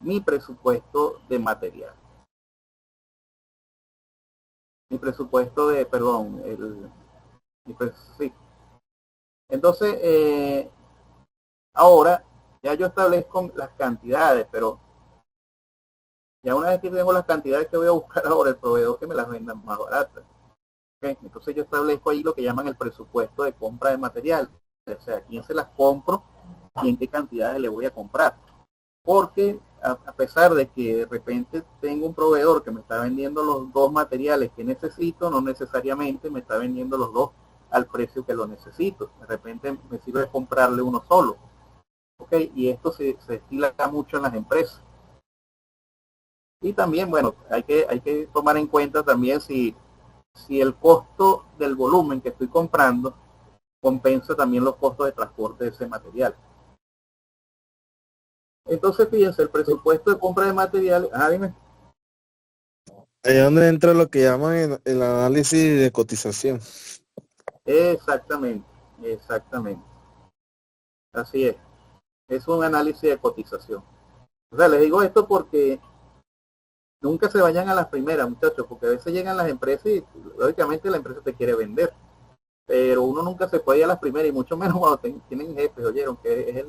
mi presupuesto de material. Mi presupuesto de, perdón, sí. Entonces, ahora ya yo establezco las cantidades, pero ya una vez que tengo las cantidades que voy a buscar ahora, el proveedor que me las venda más baratas. ¿Okay? Entonces yo establezco ahí lo que llaman el presupuesto de compra de material. O sea, a quién se las compro y en qué cantidades le voy a comprar. Porque a pesar de que de repente tengo un proveedor que me está vendiendo los 2 materiales que necesito, no necesariamente me está vendiendo los 2 al precio que lo necesito. De repente me sirve comprarle uno solo. ¿Okay? Y esto se estila mucho en las empresas. Y también, bueno, hay que tomar en cuenta también si el costo del volumen que estoy comprando compensa también los costos de transporte de ese material. Entonces, fíjense, el presupuesto de compra de materiales... dime. Ahí es donde entra lo que llaman el análisis de cotización. Exactamente. Así es. Es un análisis de cotización. O sea, les digo esto porque nunca se vayan a las primeras, muchachos, porque a veces llegan las empresas y lógicamente la empresa te quiere vender. Pero uno nunca se puede ir a las primeras y mucho menos cuando tienen jefes, oyeron, que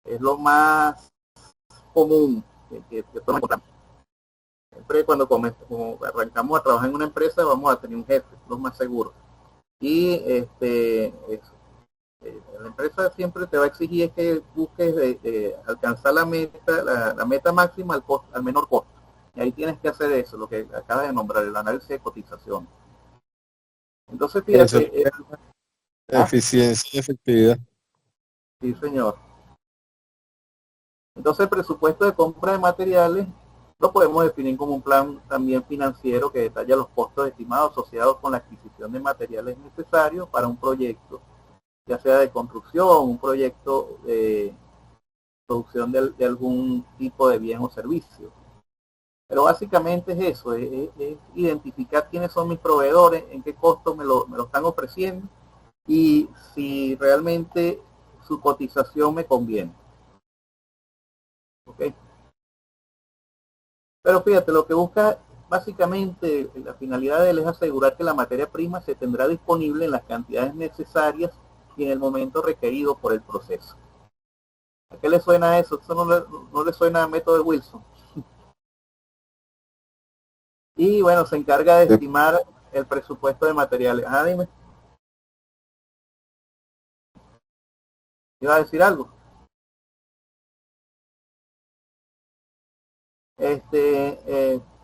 es lo más común que siempre cuando arrancamos a trabajar en una empresa vamos a tener un jefe, lo más seguro. Y la empresa siempre te va a exigir que busques alcanzar la meta máxima al menor costo. Y ahí tienes que hacer eso, lo que acabas de nombrar, el análisis de cotización. Entonces, fíjate... eficiencia y efectividad. Sí, señor. Entonces, el presupuesto de compra de materiales lo podemos definir como un plan también financiero que detalla los costos estimados asociados con la adquisición de materiales necesarios para un proyecto, ya sea de construcción, un proyecto de producción de algún tipo de bien o servicio. Pero básicamente es eso, es identificar quiénes son mis proveedores, en qué costo me lo están ofreciendo y si realmente su cotización me conviene. ¿Ok? Pero fíjate, lo que busca básicamente, la finalidad de él es asegurar que la materia prima se tendrá disponible en las cantidades necesarias y en el momento requerido por el proceso. ¿A qué le suena eso? Eso no le suena a método de Wilson. Y bueno, se encarga de estimar el presupuesto de materiales. Dime. ¿Iba a decir algo?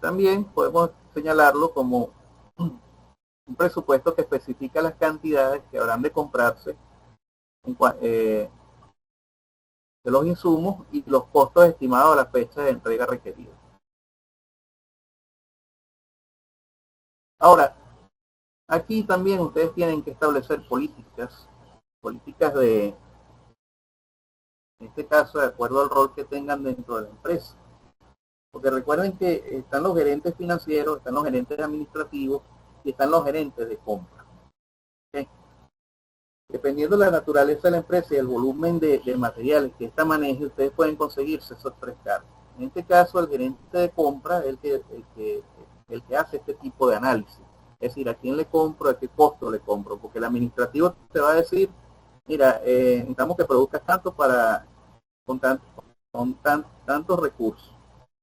También podemos señalarlo como un presupuesto que especifica las cantidades que habrán de comprarse de los insumos y los costos estimados a la fecha de entrega requerida. Ahora, aquí también ustedes tienen que establecer políticas de, en este caso, de acuerdo al rol que tengan dentro de la empresa. Porque recuerden que están los gerentes financieros, están los gerentes administrativos y están los gerentes de compra. ¿Okay? Dependiendo de la naturaleza de la empresa y el volumen de materiales que esta maneje, ustedes pueden conseguirse esos 3 cargos. En este caso, el gerente de compra es el que hace este tipo de análisis. Es decir, a quién le compro, a qué costo le compro, porque el administrativo te va a decir, mira, necesitamos que produzcas tanto con tantos recursos.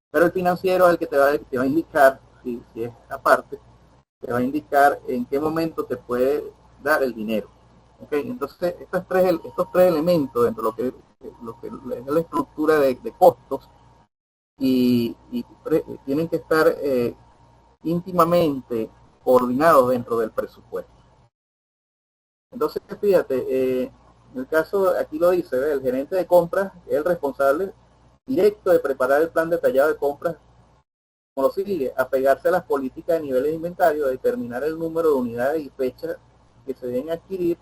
Pero el financiero es el que te va a indicar, si es aparte, te va a indicar en qué momento te puede dar el dinero. Okay, entonces estos tres elementos dentro de lo que es la estructura de costos y tienen que estar íntimamente coordinados dentro del presupuesto. Entonces, fíjate, en el caso, aquí lo dice, ¿ve? El gerente de compras es el responsable directo de preparar el plan detallado de compras, como lo sigue, apegarse a las políticas de niveles de inventario, determinar el número de unidades y fechas que se deben adquirir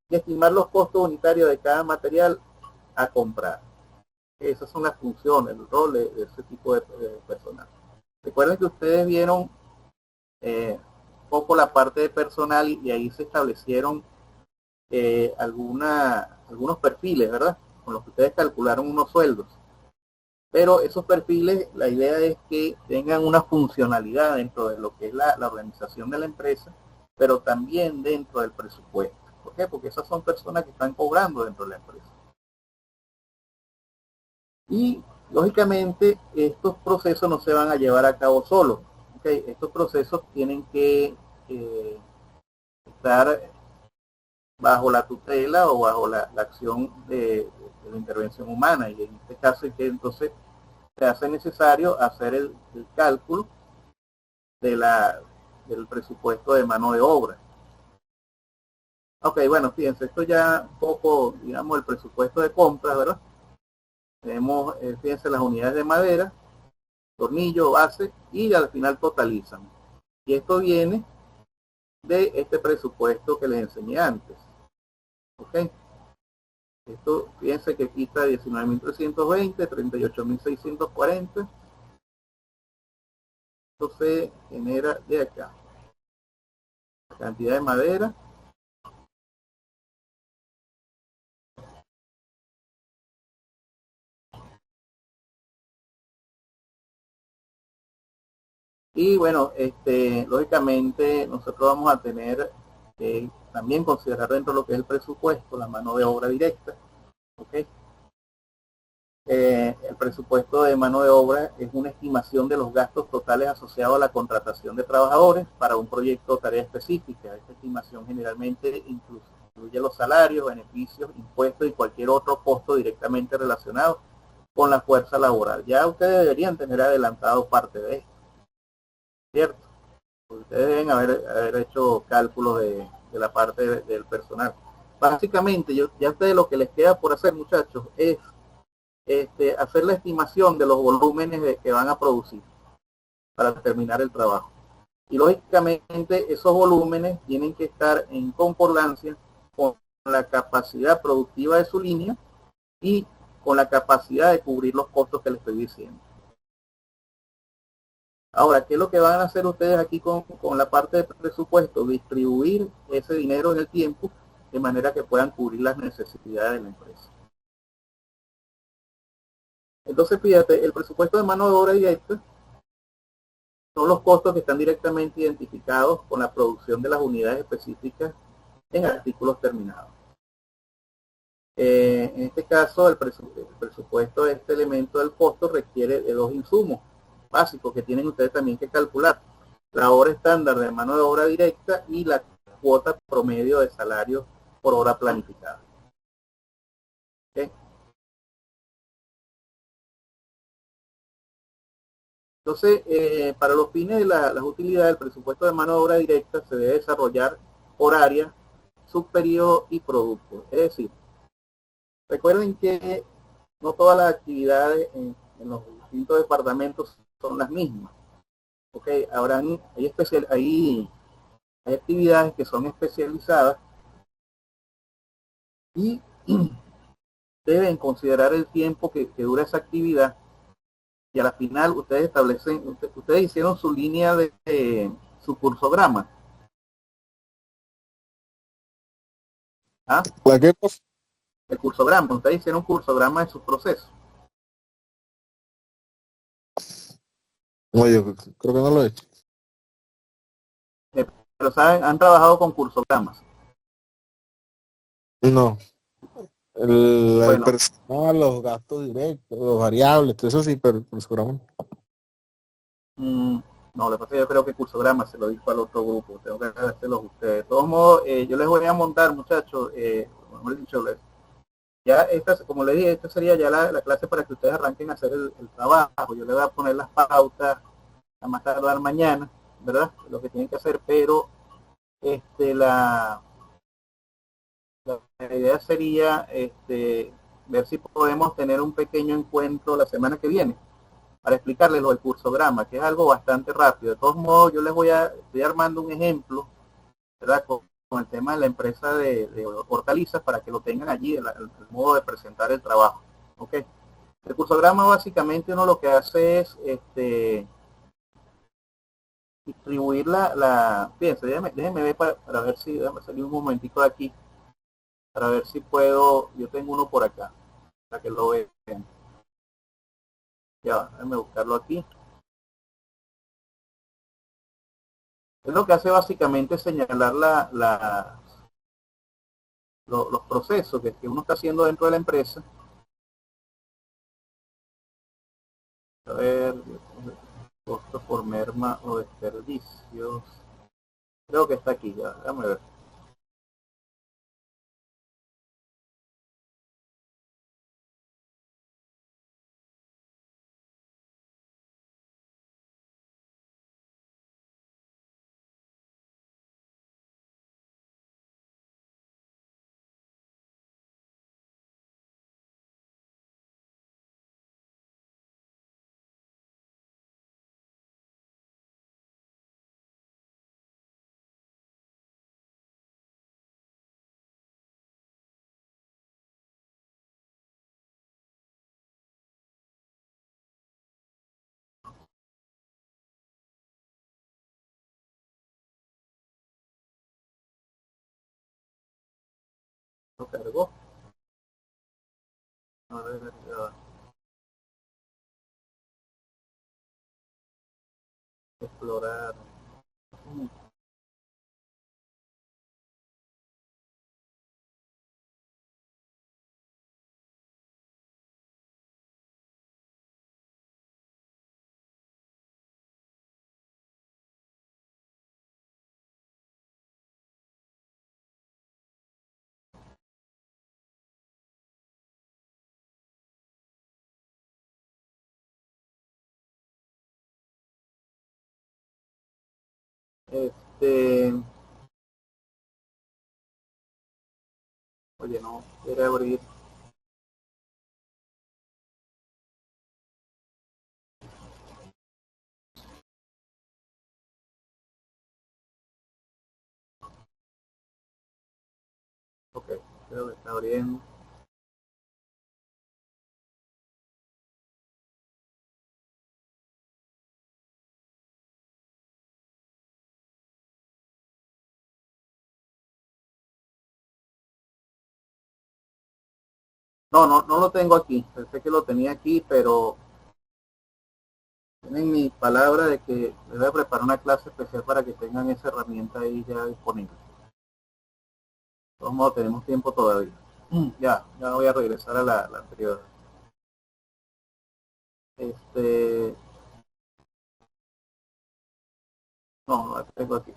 y estimar los costos unitarios de cada material a comprar. Esas son las funciones, el rol de ese tipo de personal. Recuerden que ustedes vieron un poco la parte de personal y ahí se establecieron algunos perfiles, ¿verdad? Con los que ustedes calcularon unos sueldos. Pero esos perfiles, la idea es que tengan una funcionalidad dentro de lo que es la organización de la empresa, pero también dentro del presupuesto. ¿Por qué? Porque esas son personas que están cobrando dentro de la empresa. Y, lógicamente, estos procesos no se van a llevar a cabo solos. ¿Okay? Estos procesos tienen que estar bajo la tutela o bajo la acción de la intervención humana. Y en este caso es que entonces se hace necesario hacer el cálculo del presupuesto de mano de obra. Ok, bueno, fíjense, esto ya un poco, digamos, el presupuesto de compras, ¿verdad? Tenemos, fíjense, las unidades de madera, tornillo, base, y al final totalizan. Y esto viene de este presupuesto que les enseñé antes. Ok. Esto, fíjense que quita 19.320, 38.640. Esto se genera de acá. La cantidad de madera. Y bueno, lógicamente nosotros vamos a tener que también considerar dentro de lo que es el presupuesto la mano de obra directa. ¿Okay? El presupuesto de mano de obra es una estimación de los gastos totales asociados a la contratación de trabajadores para un proyecto o tarea específica. Esta estimación generalmente incluye los salarios, beneficios, impuestos y cualquier otro costo directamente relacionado con la fuerza laboral. Ya ustedes deberían tener adelantado parte de esto, ¿cierto? Ustedes deben haber hecho cálculos de la parte del personal. Básicamente, ya ustedes lo que les queda por hacer, muchachos, es hacer la estimación de los volúmenes que van a producir para terminar el trabajo. Y lógicamente esos volúmenes tienen que estar en concordancia con la capacidad productiva de su línea y con la capacidad de cubrir los costos que les estoy diciendo. Ahora, ¿qué es lo que van a hacer ustedes aquí con la parte de presupuesto? Distribuir ese dinero en el tiempo de manera que puedan cubrir las necesidades de la empresa. Entonces, fíjate, el presupuesto de mano de obra directa son los costos que están directamente identificados con la producción de las unidades específicas en artículos terminados. En este caso, el presupuesto de este elemento del costo requiere de 2 insumos básicos que tienen ustedes también que calcular: la hora estándar de mano de obra directa y la cuota promedio de salario por hora planificada. ¿Okay? Entonces, para los fines de las utilidades, el presupuesto de mano de obra directa se debe desarrollar por área, subperiodo y producto. Es decir, recuerden que no todas las actividades en los distintos departamentos son las mismas. Okay, hay actividades que son especializadas y deben considerar el tiempo que dura esa actividad, y a la final ustedes ustedes hicieron su línea de, su cursograma. ¿Ah? ¿La qué, profe? El cursograma, ustedes hicieron un cursograma de sus procesos. No, yo creo que no lo he hecho. Pero saben, han trabajado con cursogramas. No. El Bueno, personal, los gastos directos, los variables, todo eso sí, pero el programa. mm, no, lo que pasa es que yo creo que cursograma se lo dijo al otro grupo. Tengo que agradecérselos a ustedes. De todos modos, yo les voy a montar, muchachos, como les he dicho, ya esta, como les dije, esta sería ya la clase para que ustedes arranquen a hacer el trabajo. Yo les voy a poner las pautas a más tardar mañana, ¿verdad? Lo que tienen que hacer, pero la idea sería ver si podemos tener un pequeño encuentro la semana que viene para explicarles lo del cursograma, que es algo bastante rápido. De todos modos, yo les estoy armando un ejemplo, ¿verdad? Con el tema de la empresa de hortalizas para que lo tengan allí, el modo de presentar el trabajo. ¿Ok? El cursograma básicamente uno lo que hace es distribuir fíjense, déjenme ver para ver si, déjenme salir un momentico de aquí, para ver si puedo, yo tengo uno por acá, para que lo vean. Ya, déjenme buscarlo aquí. Es lo que hace básicamente señalar los procesos que uno está haciendo dentro de la empresa. A ver, costo por merma o desperdicios. Creo que está aquí ya, déjame ver. Lo cargó. A ver, ya, explorar. Este, oye, no, quiere abrir. Ok, creo que está abriendo. No, no, no lo tengo aquí. Pensé que lo tenía aquí, pero tienen mi palabra de que les voy a preparar una clase especial para que tengan esa herramienta ahí ya disponible. De todos modos, tenemos tiempo todavía. Ya voy a regresar a la anterior. Este, no, no la tengo aquí.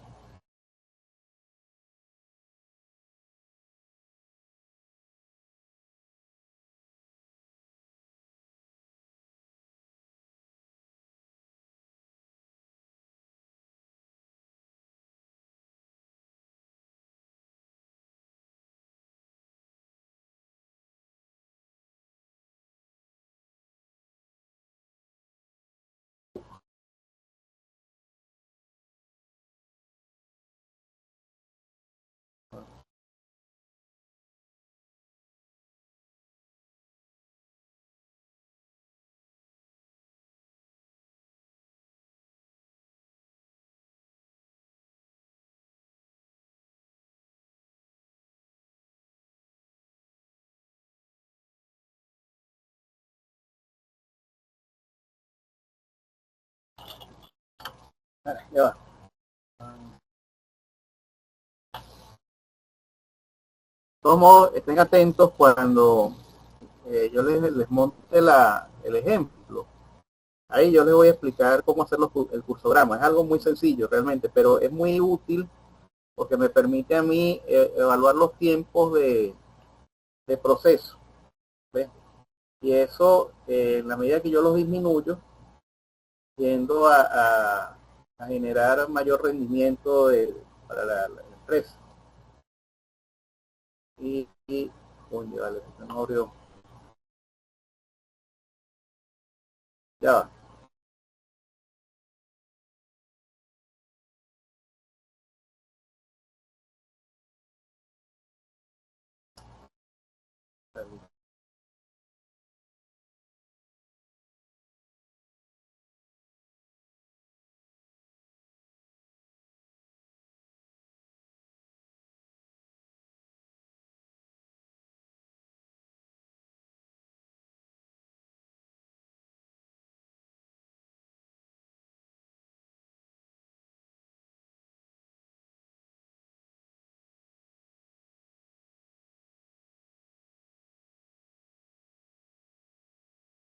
Ya va. De todos modos, estén atentos cuando yo les monte el ejemplo. Ahí yo les voy a explicar cómo hacer el cursograma. Es algo muy sencillo realmente, pero es muy útil porque me permite a mí evaluar los tiempos de proceso. ¿Ves? Y eso, en la medida que yo los disminuyo, tiendo a generar mayor rendimiento para la empresa. Coño, vale, no abrió. Ya va.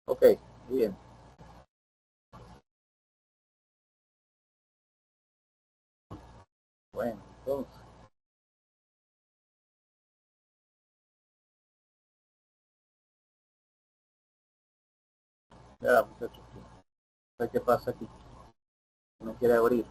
Ok, bien. Bueno, entonces, ya, muchachos, no sé qué pasa aquí. No quiere abrir.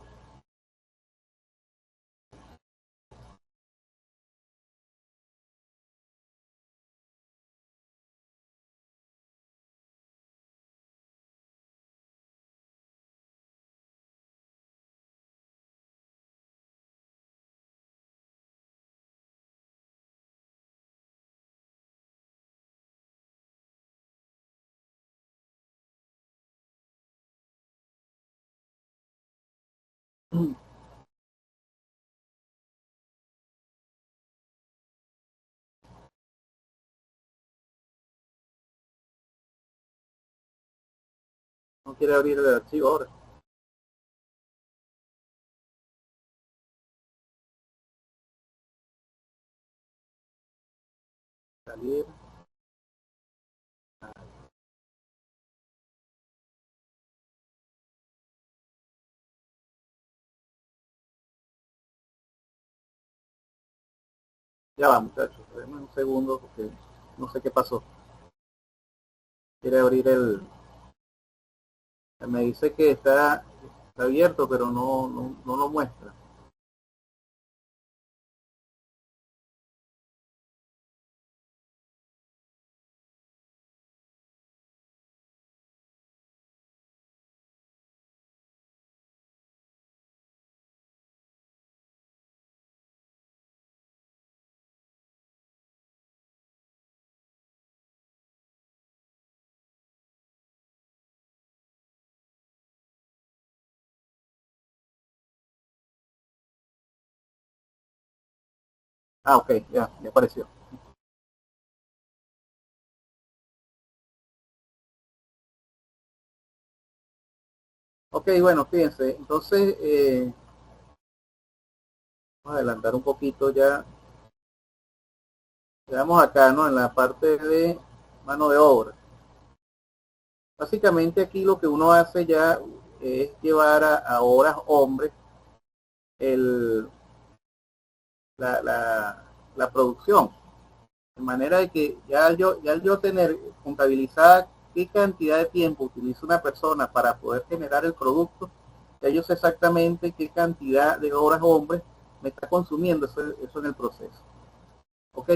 No quiere abrir el archivo ahora. Salir. Ya va, muchachos. Denme un segundo porque no sé qué pasó. Quiere abrir me dice que está abierto, pero no lo muestra. Ah, ok, ya apareció. Ok, bueno, fíjense, entonces vamos a adelantar un poquito ya. Quedamos acá, ¿no? En la parte de mano de obra. Básicamente aquí lo que uno hace ya es llevar a horas hombres el, la producción. De manera de que ya al yo tener contabilizada qué cantidad de tiempo utiliza una persona para poder generar el producto, ya yo sé exactamente qué cantidad de horas hombres me está consumiendo eso en el proceso. ¿Ok?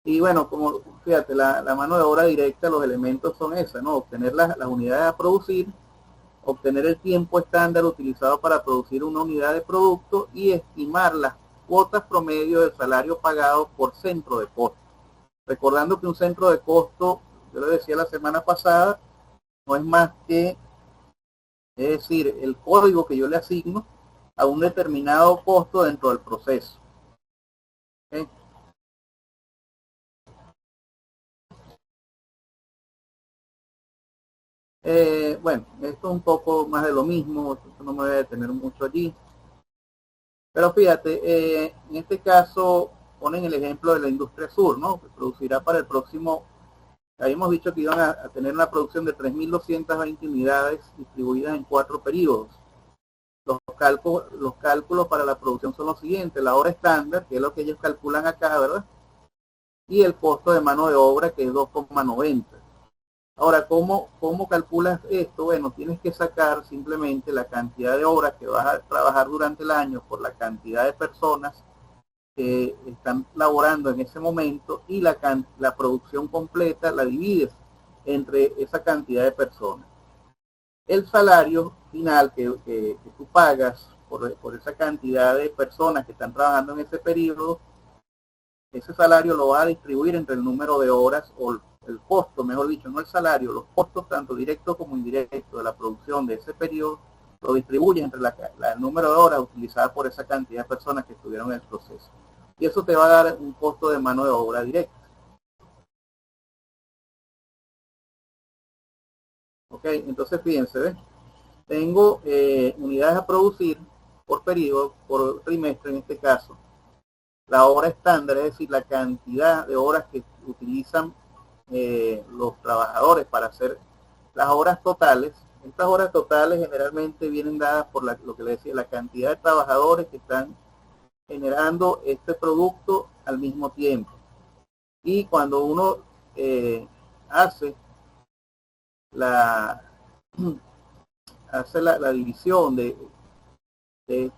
Y bueno, como fíjate, la mano de obra directa, los elementos son esas, ¿no? Obtener las unidades a producir, obtener el tiempo estándar utilizado para producir una unidad de producto y estimar las cuotas promedio del salario pagado por centro de costo. Recordando que un centro de costo, yo lo decía la semana pasada, no es más que, es decir, el código que yo le asigno a un determinado costo dentro del proceso. ¿Okay? Bueno, esto es un poco más de lo mismo, no me voy a detener mucho allí. Pero fíjate, en este caso ponen el ejemplo de la industria sur, ¿no? Que producirá para el próximo, habíamos dicho que iban a tener una producción de 3.220 unidades distribuidas en 4 periodos. Los cálculos para la producción son los siguientes: la hora estándar, que es lo que ellos calculan acá, ¿verdad? Y el costo de mano de obra, que es 2,90. Ahora, ¿cómo calculas esto? Bueno, tienes que sacar simplemente la cantidad de horas que vas a trabajar durante el año por la cantidad de personas que están laborando en ese momento, y la producción completa la divides entre esa cantidad de personas. El salario final que tú pagas por esa cantidad de personas que están trabajando en ese periodo, ese salario lo va a distribuir entre el número de horas, o el costo, mejor dicho, no el salario, los costos tanto directos como indirectos de la producción de ese periodo, lo distribuye entre el número de horas utilizadas por esa cantidad de personas que estuvieron en el proceso. Y eso te va a dar un costo de mano de obra directa. Ok, entonces fíjense, ¿ves? Tengo unidades a producir por periodo, por trimestre en este caso. La hora estándar, es decir, la cantidad de horas que utilizan los trabajadores para hacer las horas totales. Estas horas totales generalmente vienen dadas por lo que le decía, la cantidad de trabajadores que están generando este producto al mismo tiempo. Y cuando uno hace la división de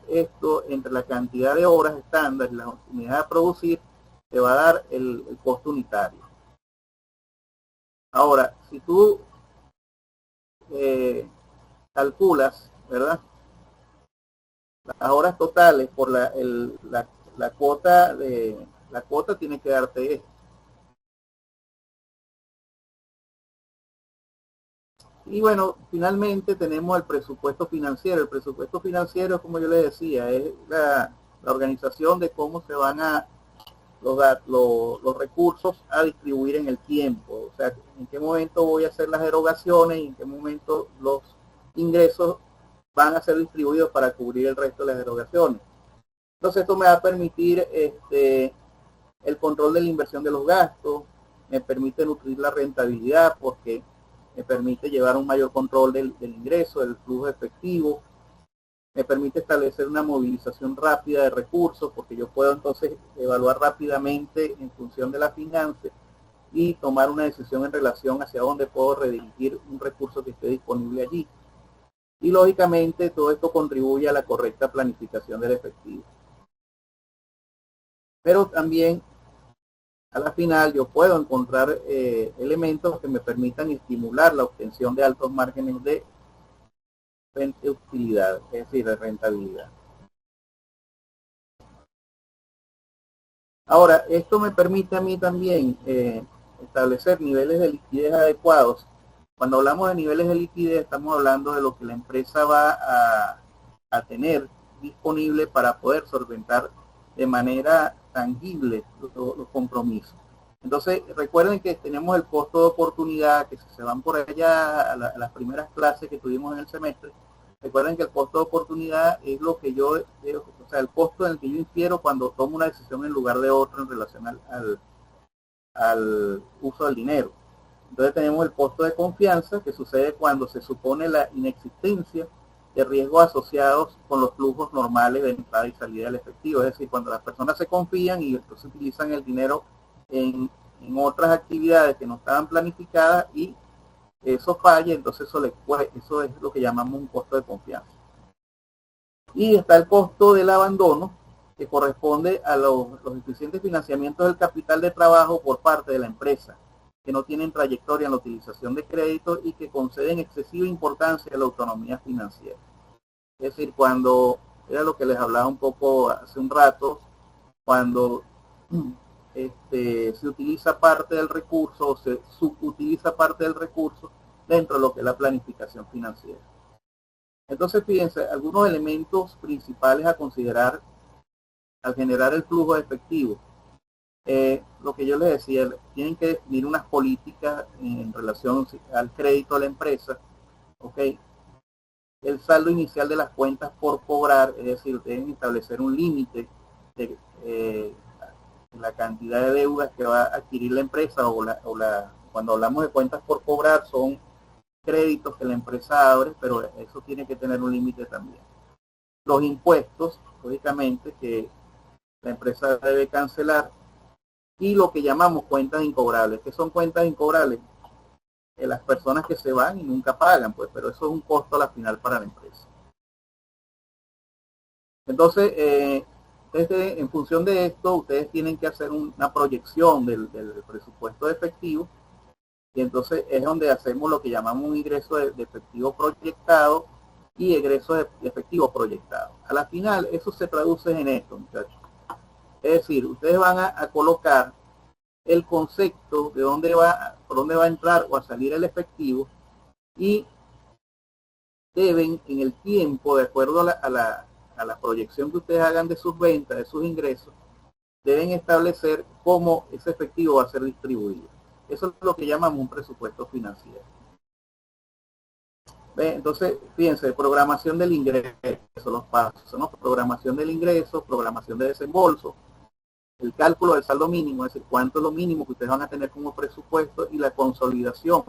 esto entre la cantidad de horas estándar y la unidad a producir, te va a dar el costo unitario. Ahora, si tú calculas, ¿verdad?, las horas totales por la cuota tiene que darte esto. Y bueno, finalmente tenemos el presupuesto financiero. El presupuesto financiero, como yo les decía, es la organización de cómo se van a los recursos a distribuir en el tiempo. O sea, en qué momento voy a hacer las erogaciones y en qué momento los ingresos van a ser distribuidos para cubrir el resto de las erogaciones. Entonces esto me va a permitir el control de la inversión de los gastos, me permite nutrir la rentabilidad porque me permite llevar un mayor control del ingreso, del flujo efectivo, me permite establecer una movilización rápida de recursos porque yo puedo entonces evaluar rápidamente en función de la finanza y tomar una decisión en relación hacia dónde puedo redirigir un recurso que esté disponible allí. Y lógicamente todo esto contribuye a la correcta planificación del efectivo. Pero también a la final yo puedo encontrar elementos que me permitan estimular la obtención de altos márgenes de utilidad, es decir, de rentabilidad. Ahora, esto me permite a mí también establecer niveles de liquidez adecuados. Cuando hablamos de niveles de liquidez, estamos hablando de lo que la empresa va a tener disponible para poder solventar de manera tangible los compromisos. Entonces, recuerden que tenemos el costo de oportunidad, que si se van por allá a las primeras clases que tuvimos en el semestre, recuerden que el costo de oportunidad es lo que yo, o sea, el costo en el que yo infiero cuando tomo una decisión en lugar de otro en relación al uso del dinero. Entonces tenemos el costo de confianza, que sucede cuando se supone la inexistencia de riesgos asociados con los flujos normales de entrada y salida del efectivo. Es decir, cuando las personas se confían y entonces utilizan el dinero en otras actividades que no estaban planificadas y eso falla, entonces eso es lo que llamamos un costo de confianza. Y está el costo del abandono, que corresponde a los eficientes financiamientos del capital de trabajo por parte de la empresa, que no tienen trayectoria en la utilización de crédito y que conceden excesiva importancia a la autonomía financiera. Es decir, cuando, era lo que les hablaba un poco hace un rato, cuando se utiliza parte del recurso o se subutiliza parte del recurso dentro de lo que es la planificación financiera. Entonces, fíjense, algunos elementos principales a considerar al generar el flujo de efectivo. Lo que yo les decía, tienen que definir unas políticas en relación al crédito a la empresa, ¿ok? El saldo inicial de las cuentas por cobrar, es decir, deben establecer un límite de la cantidad de deudas que va a adquirir la empresa cuando hablamos de cuentas por cobrar son créditos que la empresa abre, pero eso tiene que tener un límite también. Los impuestos, lógicamente, que la empresa debe cancelar, y lo que llamamos cuentas incobrables. ¿Qué son cuentas incobrables? Las personas que se van y nunca pagan, pues, pero eso es un costo a la final para la empresa. Entonces, en función de esto, ustedes tienen que hacer una proyección del presupuesto de efectivo, y entonces es donde hacemos lo que llamamos un ingreso de efectivo proyectado y egreso de efectivo proyectado. A la final, eso se traduce en esto, muchachos. Es decir, ustedes van a colocar el concepto de por dónde va a entrar o a salir el efectivo, y deben en el tiempo, de acuerdo a la proyección que ustedes hagan de sus ventas, de sus ingresos, deben establecer cómo ese efectivo va a ser distribuido. Eso es lo que llamamos un presupuesto financiero. Entonces, fíjense, programación del ingreso, los pasos, ¿no? Programación del ingreso, programación de desembolso, el cálculo del saldo mínimo, es decir, cuánto es lo mínimo que ustedes van a tener como presupuesto, y la consolidación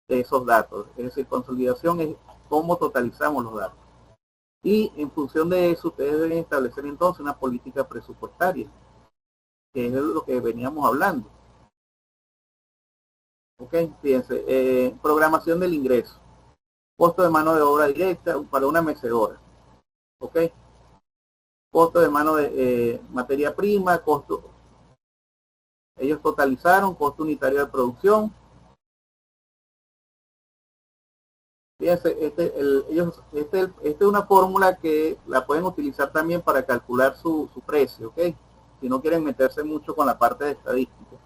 de esos datos. Es decir, consolidación es cómo totalizamos los datos. Y en función de eso, ustedes deben establecer entonces una política presupuestaria, que es lo que veníamos hablando. Ok, fíjense, programación del ingreso, costo de mano de obra directa para una mecedora. Ok, costo de mano de materia prima, costo. Ellos totalizaron costo unitario de producción. Fíjense, esta es una fórmula que la pueden utilizar también para calcular su precio, ¿ok? Si no quieren meterse mucho con la parte de estadística.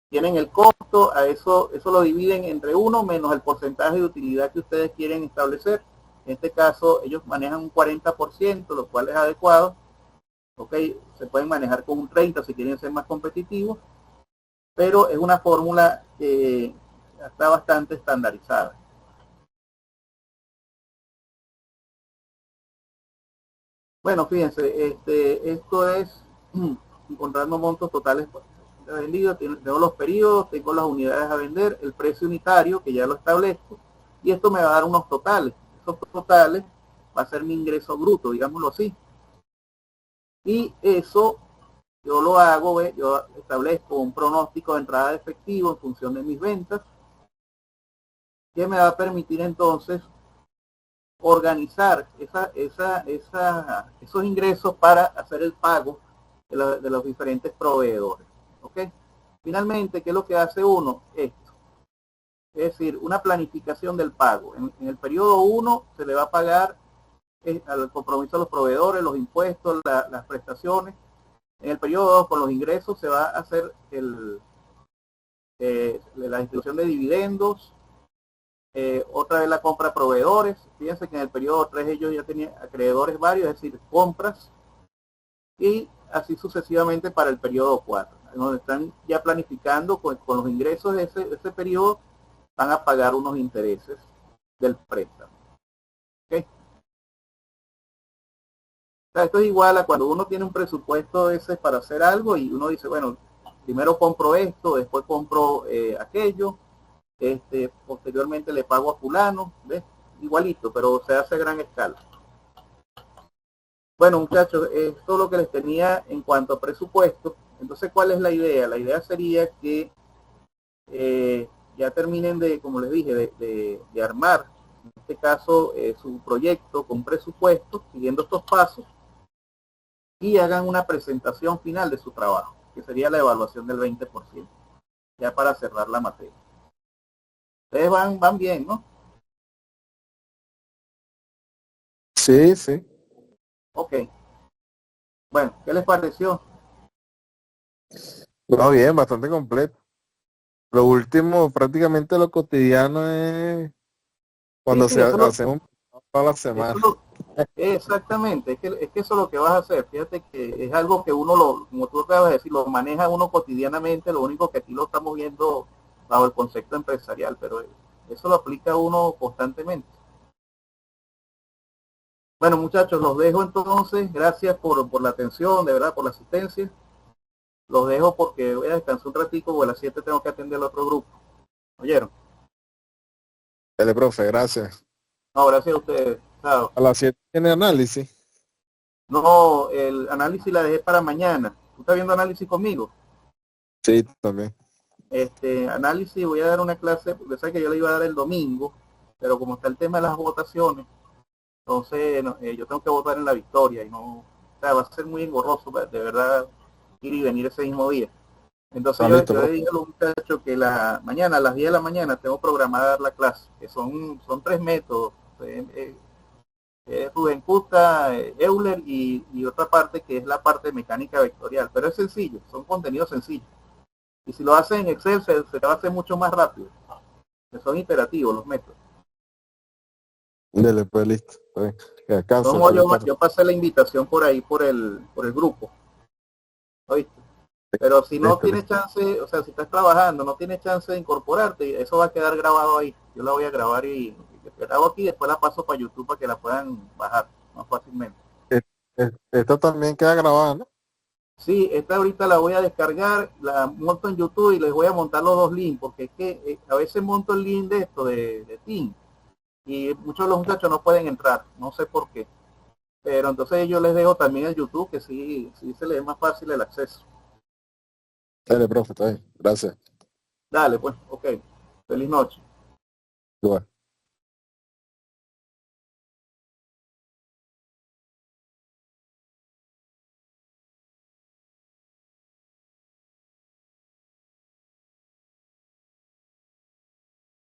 Tienen el costo, a eso lo dividen entre 1 menos el porcentaje de utilidad que ustedes quieren establecer. En este caso, ellos manejan un 40%, lo cual es adecuado. ¿Ok? Se pueden manejar con un 30% si quieren ser más competitivos, pero es una fórmula que está bastante estandarizada. Bueno, fíjense, esto es encontrando montos totales vendidos, tengo los periodos, tengo las unidades a vender, el precio unitario, que ya lo establezco, y esto me va a dar unos totales. Esos totales va a ser mi ingreso bruto, digámoslo así. Y eso yo lo hago, yo establezco un pronóstico de entrada de efectivo en función de mis ventas, que me va a permitir entonces organizar esos ingresos para hacer el pago de los diferentes proveedores. ¿Ok? Finalmente, ¿qué es lo que hace uno? Esto. Es decir, una planificación del pago. En el periodo 1 se le va a pagar al compromiso de los proveedores, los impuestos, las prestaciones. En el periodo 2, con los ingresos, se va a hacer la distribución de dividendos. Otra vez la compra a proveedores. Fíjense que en el periodo 3 ellos ya tenían acreedores varios, es decir, compras, y así sucesivamente para el periodo 4, donde están ya planificando con los ingresos de ese periodo, van a pagar unos intereses del préstamo. ¿Okay? O sea, esto es igual a cuando uno tiene un presupuesto ese para hacer algo y uno dice, bueno, primero compro esto, después compro aquello, posteriormente le pago a fulano, ¿ves? Igualito, pero se hace a gran escala. Bueno, muchachos, esto es lo que les tenía en cuanto a presupuesto. Entonces, ¿cuál es la idea? La idea sería que ya terminen de, como les dije, de armar, en este caso, su proyecto con presupuesto, siguiendo estos pasos, y hagan una presentación final de su trabajo, que sería la evaluación del 20%, ya para cerrar la materia. Ustedes van bien, ¿no? Sí, sí. Ok. Bueno, ¿qué les pareció? No, bien, bastante completo. Lo último, prácticamente lo cotidiano es cuando Sí, hacemos toda la semana. Exactamente, es que eso es lo que vas a hacer. Fíjate que es algo que uno, como tú acabas de decir, lo maneja uno cotidianamente. Lo único que aquí lo estamos viendo bajo el concepto empresarial, pero eso lo aplica uno constantemente. Bueno, muchachos, los dejo entonces. Gracias por la atención, de verdad, por la asistencia. Los dejo porque voy a descansar un ratico, porque a las 7 tengo que atender al otro grupo. ¿Oyeron? Dale, profe, gracias. No, gracias a ustedes. Chao. A las 7 tiene análisis. No, el análisis la dejé para mañana. ¿Tú estás viendo análisis conmigo? Sí, también. Análisis, voy a dar una clase, porque sé que yo le iba a dar el domingo, pero como está el tema de las votaciones, entonces yo tengo que votar en la victoria y no, o sea, va a ser muy engorroso, de verdad, ir y venir ese mismo día. Entonces yo le dije a los muchachos que mañana a las 10 de la mañana tengo programada dar la clase, que son 3 métodos, Rubén Custa, Euler y otra parte que es la parte de mecánica vectorial, pero es sencillo, son contenidos sencillos. Y si lo hacen en Excel se va a hacer mucho más rápido, que son iterativos los métodos. Dale, pues listo. Yo pasé la invitación por ahí, por el grupo. ¿Oíste? Pero si no tienes chance, o sea, si estás trabajando, no tienes chance de incorporarte, eso va a quedar grabado ahí. Yo la voy a grabar y grabo aquí y después la paso para YouTube para que la puedan bajar más fácilmente. Esta también queda grabada, ¿no? Sí, esta ahorita la voy a descargar, la monto en YouTube y les voy a montar los 2 links, porque es que a veces monto el link de esto, de Team, y muchos de los muchachos no pueden entrar, no sé por qué. Pero entonces yo les dejo también el YouTube, que sí se les es más fácil el acceso. Dale, profe, está bien. Gracias. Dale, pues, ok. Feliz noche. Igual.